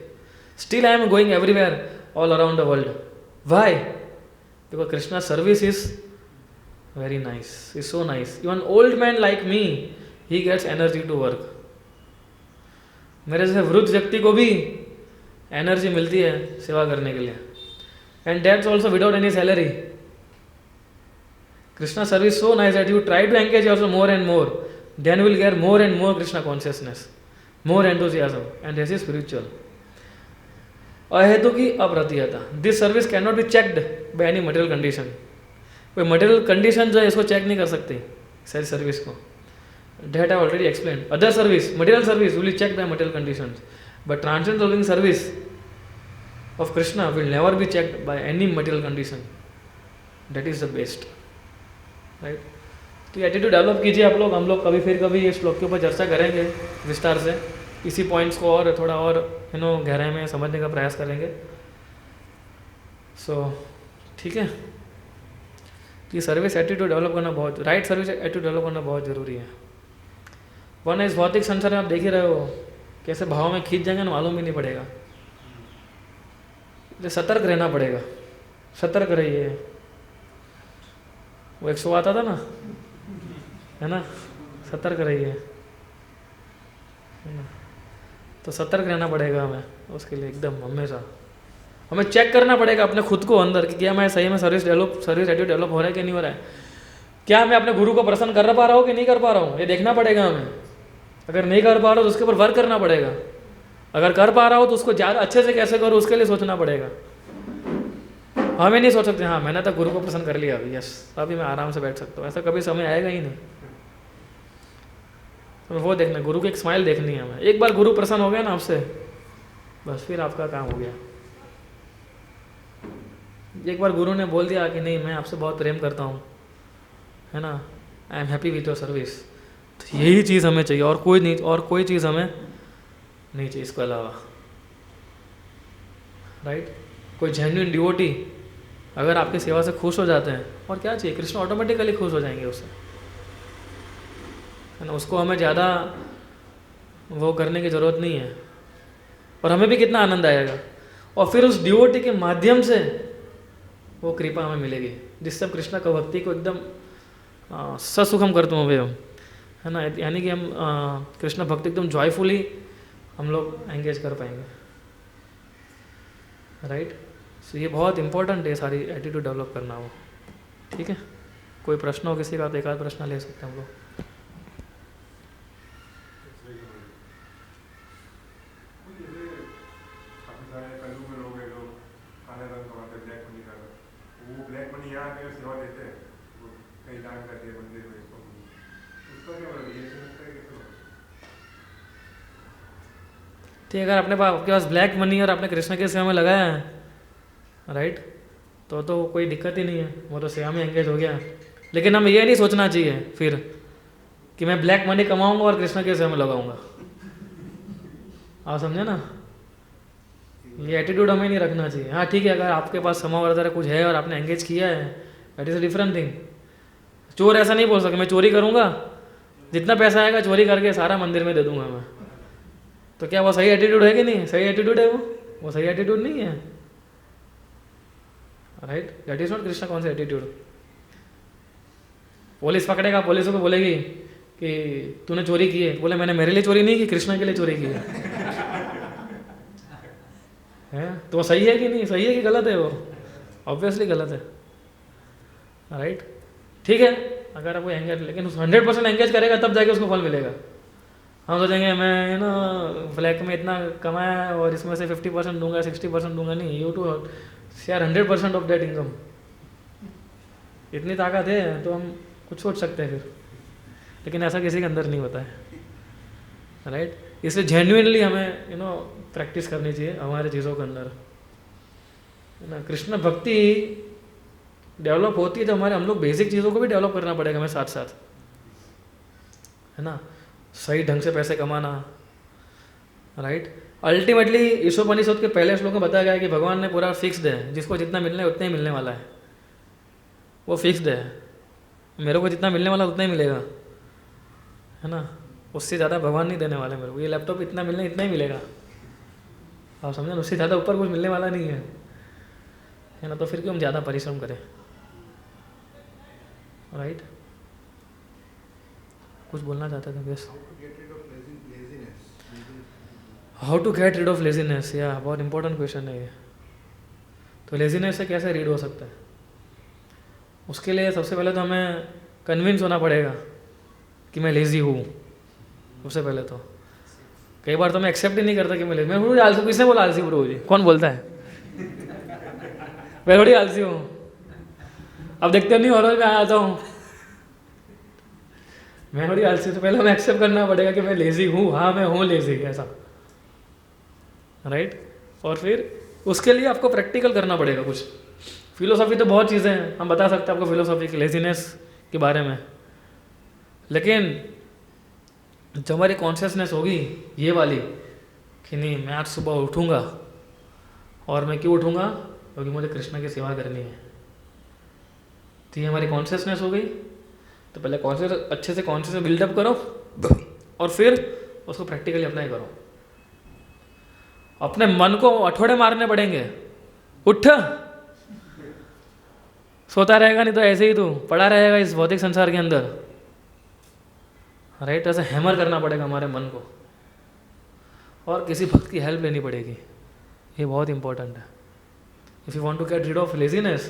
still I am going everywhere all around the world. Why? Because Krishna service is very nice, is so nice. Even old man like me, he gets energy to work. मेरे जैसे वृद्ध व्यक्ति को भी energy मिलती है सेवा करने के लिए, and that's also without any salary. Krishna service so nice that you try to engage also more and more, then you will get more and more Krishna consciousness, more enthusiasm, and this is spiritual. अहेतु की अप्रतिहता, this service can not be checked by any material condition. कोई material condition जो है इसको check नहीं कर सकती सारी सर्विस को, that I already explain. Other service, material service will check by material condition, but transcendental service of Krishna will never be checked by any material condition, that is the best, right. तो attitude develop कीजिए आप लोग। हम लोग कभी इस श्लोक के ऊपर चर्चा करेंगे विस्तार से, इसी पॉइंट्स को और थोड़ा और गहराई में समझने का प्रयास करेंगे। सो ठीक है, तो ये सर्विस एटीट्यूड डेवलप करना बहुत, राइट सर्विस एटीट्यूड डेवलप करना बहुत ज़रूरी है। वरना इस भौतिक संसार में आप देख ही रहे हो कैसे भाव में खींच जाएंगे ना, मालूम भी नहीं पड़ेगा। इसलिए सतर्क रहना पड़ेगा, सतर्क रहिए। वो एक शो आता था ना, है ना, सतर्क रहिए, है ना। तो सतर्क रहना पड़ेगा हमें उसके लिए, एकदम हमेशा हमें चेक करना पड़ेगा अपने खुद को अंदर कि क्या मैं सही में सर्विस एटीट्यूड डेवलप हो रहा है कि नहीं हो रहा है, क्या मैं अपने गुरु को प्रसन्न कर पा रहा हूँ कि नहीं कर पा रहा हूँ, ये देखना पड़ेगा हमें। अगर नहीं कर पा रहा हो तो उसके ऊपर वर्क करना पड़ेगा, अगर कर पा रहा हो तो उसको ज़्यादा अच्छे से कैसे करूँ उसके लिए सोचना पड़ेगा। हमें नहीं सोच सकते हाँ मैंने तो गुरु को प्रसन्न कर लिया अभी, यस अभी मैं आराम से बैठ सकता हूँ, ऐसा कभी समय आएगा ही नहीं। तो वो देखना, गुरु की एक स्माइल देखनी है हमें। एक बार गुरु प्रसन्न हो गया ना आपसे, बस फिर आपका काम हो गया। एक बार गुरु ने बोल दिया कि नहीं मैं आपसे बहुत प्रेम करता हूँ, है ना, I am happy with your service, तो यही चीज़ हमें चाहिए, और कोई नहीं, और कोई चीज़ हमें नहीं चाहिए इसके अलावा, राइट। कोई जेन्युइन डिवोटी अगर आपकी सेवा से खुश हो जाते हैं, और क्या चाहिए, कृष्ण ऑटोमेटिकली खुश हो जाएंगे उससे, है ना। उसको हमें ज़्यादा वो करने की ज़रूरत नहीं है, और हमें भी कितना आनंद आएगा। और फिर उस डिवोटी के माध्यम से वो कृपा हमें मिलेगी, जिससे हम कृष्ण का भक्ति को एकदम ससुखम करते हुए हम, है ना, यानी कि हम कृष्ण भक्ति एकदम जॉयफुली हम लोग एंगेज कर पाएंगे, राइट। सो ये बहुत इंपॉर्टेंट है सारी एटीट्यूड डेवलप करना वो, ठीक है। कोई प्रश्न हो किसी का तो एक आध प्रश्न ले सकते हैं हम लोग। ठीक है, अगर अपने पास आपके पास ब्लैक मनी और आपने कृष्ण की सेवा में लगाया है, राइट, तो कोई दिक्कत ही नहीं है, वो तो सेवा में एंगेज हो गया। लेकिन हमें ये नहीं सोचना चाहिए फिर कि मैं ब्लैक मनी कमाऊंगा और कृष्ण की सेवा में लगाऊंगा, आप समझे ना, ये एटीट्यूड हमें नहीं रखना चाहिए। हाँ ठीक है, अगर आपके पास समावर्धन कुछ है और आपने एंगेज किया है, that is a different thing. चोर ऐसा नहीं बोल सकते मैं चोरी करूँगा, जितना पैसा आएगा चोरी करके सारा मंदिर में दे दूंगा मैं, तो क्या वो सही एटीट्यूड है कि नहीं? सही एटीट्यूड है वो सही एटीट्यूड नहीं है, right. That is not Krishna कौन सा एटीट्यूड। पुलिस पकड़ेगा, पुलिस को बोलेगी कि तूने चोरी की है, बोले मैंने मेरे लिए चोरी नहीं की, कृष्ण के लिए चोरी की है तो वो सही है कि नहीं, सही है कि गलत है? वो ऑब्वियसली गलत है, राइट। ठीक है, अगर आप वो एंगेज, लेकिन 100% एंगेज करेगा तब जाके उसको फल मिलेगा। हम सोचेंगे मैं ना ब्लैक में इतना कमाया और इसमें से 50% दूंगा, 60% दूंगा, नहीं, you to share 100% of that income. इतनी ताकत है तो हम कुछ सोच सकते हैं फिर, लेकिन ऐसा किसी के अंदर नहीं होता है, राइट। इसलिए जेन्युइनली हमें प्रैक्टिस करनी चाहिए हमारे चीज़ों के अंदर, है ना। कृष्ण भक्ति डेवलप होती है तो हम लोग बेसिक चीज़ों को भी डेवलप करना पड़ेगा हमें साथ साथ, है ना। सही ढंग से पैसे कमाना, राइट। अल्टीमेटली ईशोपनिषद के पहले श्लोक में बताया गया है कि भगवान ने पूरा फिक्स्ड है, जिसको जितना मिलना है उतना ही मिलने वाला है, वो फिक्स्ड है। मेरे को जितना मिलने वाला उतना ही मिलेगा, है ना, उससे ज़्यादा भगवान नहीं देने वाले मेरे को। ये लैपटॉप इतना मिलना इतना ही मिलेगा, आप समझे ना, उससे ज़्यादा ऊपर कुछ मिलने वाला नहीं है ना। तो फिर क्यों हम ज़्यादा परिश्रम करें, राइट। कुछ बोलना चाहते थे बस। How to get rid of laziness, या बहुत इंपॉर्टेंट क्वेश्चन है ये। तो लेजीनेस से कैसे रीड हो सकता है, उसके लिए सबसे पहले तो हमें कन्विंस होना पड़ेगा कि मैं लेज़ी हूँ। सबसे पहले तो कई बार तो मैं एक्सेप्ट ही नहीं करता कि मैं थोड़ी आलसी। किसने बोला आलसी ब्रो जी, कौन बोलता है मैं थोड़ी आलसी हूँ। अब देखते नहीं हो रहा, मैं आता हूँ, मैं थोड़ी आलसी। तो पहले हमें एक्सेप्ट करना पड़ेगा कि मैं लेज़ी हूँ, हाँ मैं हूँ लेज़ी, ऐसा, राइट। और फिर उसके लिए आपको प्रैक्टिकल करना पड़ेगा कुछ। फिलोसॉफी तो बहुत चीज़ें हैं, हम बता सकते हैं आपको फिलोसॉफी की लेजीनेस के बारे में, लेकिन जब हमारी कॉन्शियसनेस होगी ये वाली कि नहीं मैं आज सुबह उठूँगा, और मैं क्यों उठूँगा, क्योंकि मुझे कृष्ण की सेवा करनी है, तो ये हमारी कॉन्शियसनेस हो गई। तो पहले कॉन्शियस अच्छे से कॉन्शियस बिल्डअप करो, और फिर उसको प्रैक्टिकली अप्लाई करो। अपने मन को अठोड़े मारने पड़ेंगे, उठ, सोता रहेगा नहीं तो ऐसे ही तू पड़ा रहेगा इस भौतिक संसार के अंदर, राइट। ऐसे हैमर करना पड़ेगा हमारे मन को, और किसी भक्त की हेल्प लेनी पड़ेगी, ये बहुत इंपॉर्टेंट है। If you want to get rid of laziness,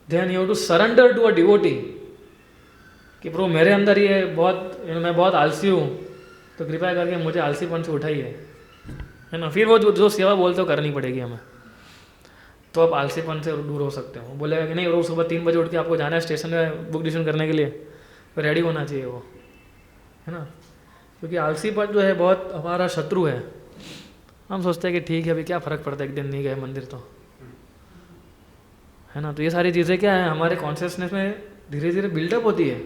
then you have to surrender to a devotee कि प्रो मेरे अंदर ये बहुत, मैं बहुत आलसी हूँ, तो कृपया करके मुझे आलसीपन से उठाइए, है ना। फिर वो जो सेवा बोलते हो करनी पड़ेगी हमें, तो आप आलसीपन से दूर हो सकते हो। बोलेगा कि नहीं रोज़ सुबह 3 बजे उठ के आपको जाना है स्टेशन में बुक डिशन करने के लिए, तो रेडी होना चाहिए वो, है ना। क्योंकि आलसीपन जो है बहुत हमारा शत्रु है। हम सोचते हैं कि ठीक है अभी क्या फ़र्क पड़ता है, एक दिन नहीं गए मंदिर तो, है ना। तो ये सारी चीज़ें क्या है, हमारे कॉन्शियसनेस में धीरे धीरे बिल्डअप होती है।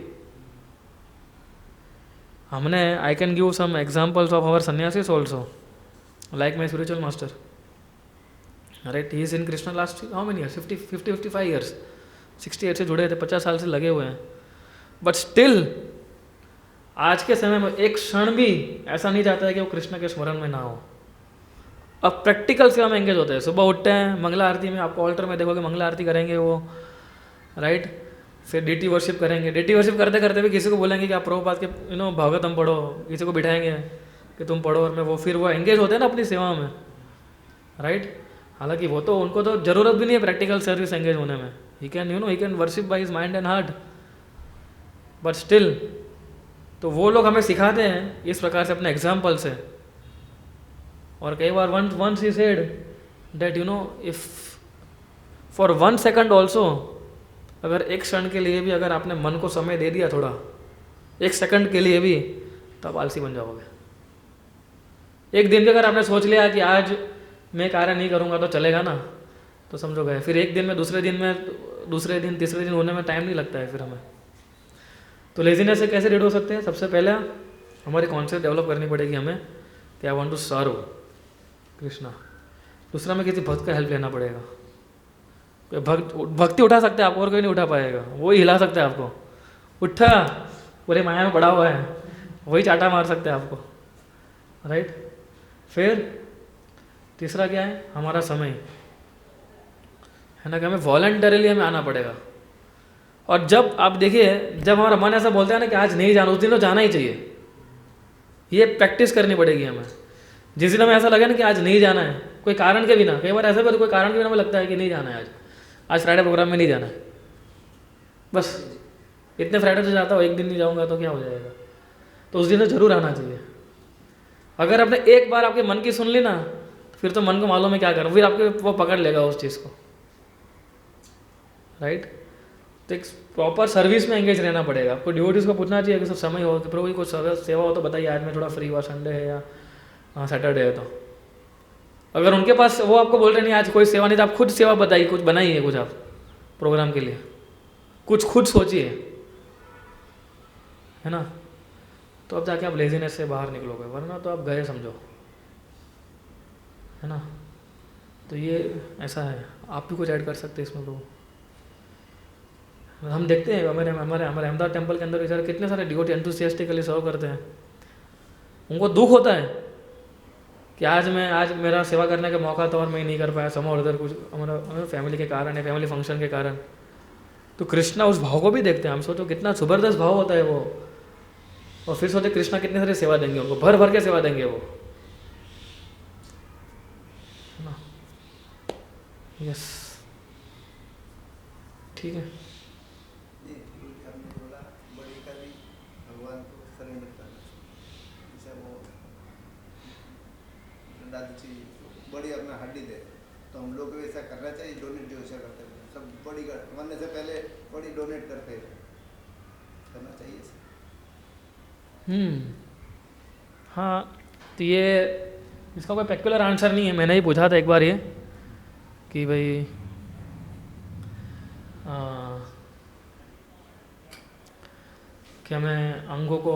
हमने I can give some examples of our sannyasis also, like my spiritual master, right. He is in Krishna last how many years, 55 years, 68 से जुड़े थे, 50 साल से लगे हुए हैं। बट स्टिल आज के समय में एक क्षण भी ऐसा नहीं जाता है कि वो कृष्ण के स्मरण में ना हो। अब प्रैक्टिकल सेवा में एंगेज होते हैं, सुबह उठते हैं, मंगला आरती में आपको ऑल्टर में देखोगे मंगला आरती करेंगे वो, राइट। फिर डीटी वर्शिप करेंगे, डीटी वर्शिप करते करते भी किसी को बोलेंगे कि आप प्रभुपाद के भागवतम पढ़ो, किसी को बिठाएंगे कि तुम पढ़ो, और मैं वो फिर वो एंगेज होते हैं ना अपनी सेवा में, राइट। हालांकि वो तो उनको तो जरूरत भी नहीं है प्रैक्टिकल सर्विस एंगेज होने में, he can worship by his mind and heart, but still तो वो लोग हमें सिखाते हैं इस प्रकार से अपने एग्जाम्पल से। और कई बार once he said that if for 1 second also, अगर एक क्षण के लिए भी अगर आपने मन को समय दे दिया थोड़ा, 1 सेकंड के लिए भी, तो आप आलसी बन जाओगे। एक दिन भी अगर आपने सोच लिया कि आज मैं कार्य नहीं करूँगा तो चलेगा ना, तो समझो गए। फिर एक दिन में दूसरे दिन तीसरे दिन होने में टाइम नहीं लगता है फिर हमें। तो लेजीनेस से कैसे रीड हो सकते हैं, सबसे पहले हमारी कॉन्सेप्ट डेवलप करनी पड़ेगी हमें कि I want to serve Krishna. दूसरा में किसी भक्त का हेल्प लेना पड़ेगा। भक्ति उठा सकते हैं आपको, और कोई नहीं उठा पाएगा, वो ही हिला सकता है आपको, उठा पूरे माया में पड़ा हुआ है, वही चाटा मार सकते हैं आपको, राइट। फिर तीसरा क्या है, हमारा समय, है ना, कि हमें वॉलंटरीली हमें आना पड़ेगा। और जब आप देखिए, जब हमारा मन ऐसा बोलता है ना कि आज नहीं जाना, उस दिन तो जाना ही चाहिए। ये प्रैक्टिस करनी पड़ेगी हमें। जिस दिन हमें ऐसा लगे ना कि आज नहीं जाना है, कोई कारण के बिना, कई बार ऐसा भी कोई कारण के बिना हमें लगता है कि नहीं जाना है, आज फ्राइडे प्रोग्राम में नहीं जाना है, बस इतने फ्राइडे से जाता हूँ, एक दिन नहीं जाऊँगा तो क्या हो जाएगा, तो उस दिन तो जरूर आना चाहिए। अगर आपने एक बार आपके मन की सुन ली ना, फिर तो मन को मालूम है क्या करो, फिर आपके वो पकड़ लेगा उस चीज़ को, राइट। तो एक प्रॉपर सर्विस में एंगेज रहना पड़ेगा आपको। डिवोटीज को पूछना चाहिए कि सब समय हो कि प्रभु कुछ सेवा हो तो बताइए, आज मैं थोड़ा फ्री हुआ, संडे है या सैटरडे है। तो अगर उनके पास वो आपको बोल रहे नहीं आज कोई सेवा नहीं, तो आप खुद सेवा बताइए, कुछ बनाइए, कुछ आप प्रोग्राम के लिए कुछ खुद सोचिए, है ना। तो अब जाके आप लेजीनेस से बाहर निकलोगे, वरना तो आप गए समझो। है ना। तो ये ऐसा है, आप भी कुछ ऐड कर सकते हैं इसमें तो। हम देखते हैं हमारे हमारे हमारे अहमदाबाद टेम्पल के अंदर बेचारे कितने सारे डिवोटी एंथुसियास्टिकली सर्व करते हैं। उनको दुख होता है कि आज मेरा सेवा करने का मौका था और मैं नहीं कर पाया, सम और उधर कुछ हमारा फैमिली के कारण है, फैमिली फंक्शन के कारण। तो कृष्णा उस भाव को भी देखते हैं। हम सोचो कितना ज़बरदस्त भाव होता है वो। और फिर सोचे कृष्णा कितने सारी सेवा देंगे उनको, भर भर के सेवा देंगे वो, है ना। यस, ठीक है। नहीं, आपने बोला बड़ी का भी भगवान को सरेंडर करना चाहिए। जैसे वो दादी जी बड़ी अपना हड्डी दे, तो हम लोग को ऐसा करना चाहिए, डोनेट जो ऐसा करते हैं सब बड़ी मरने से पहले बड़ी डोनेट करके करना चाहिए ऐसा। हाँ, तो ये इसका कोई पर्टिकुलर आंसर नहीं है। मैंने ही पूछा था एक बार ये कि भाई क्या मैं अंगों को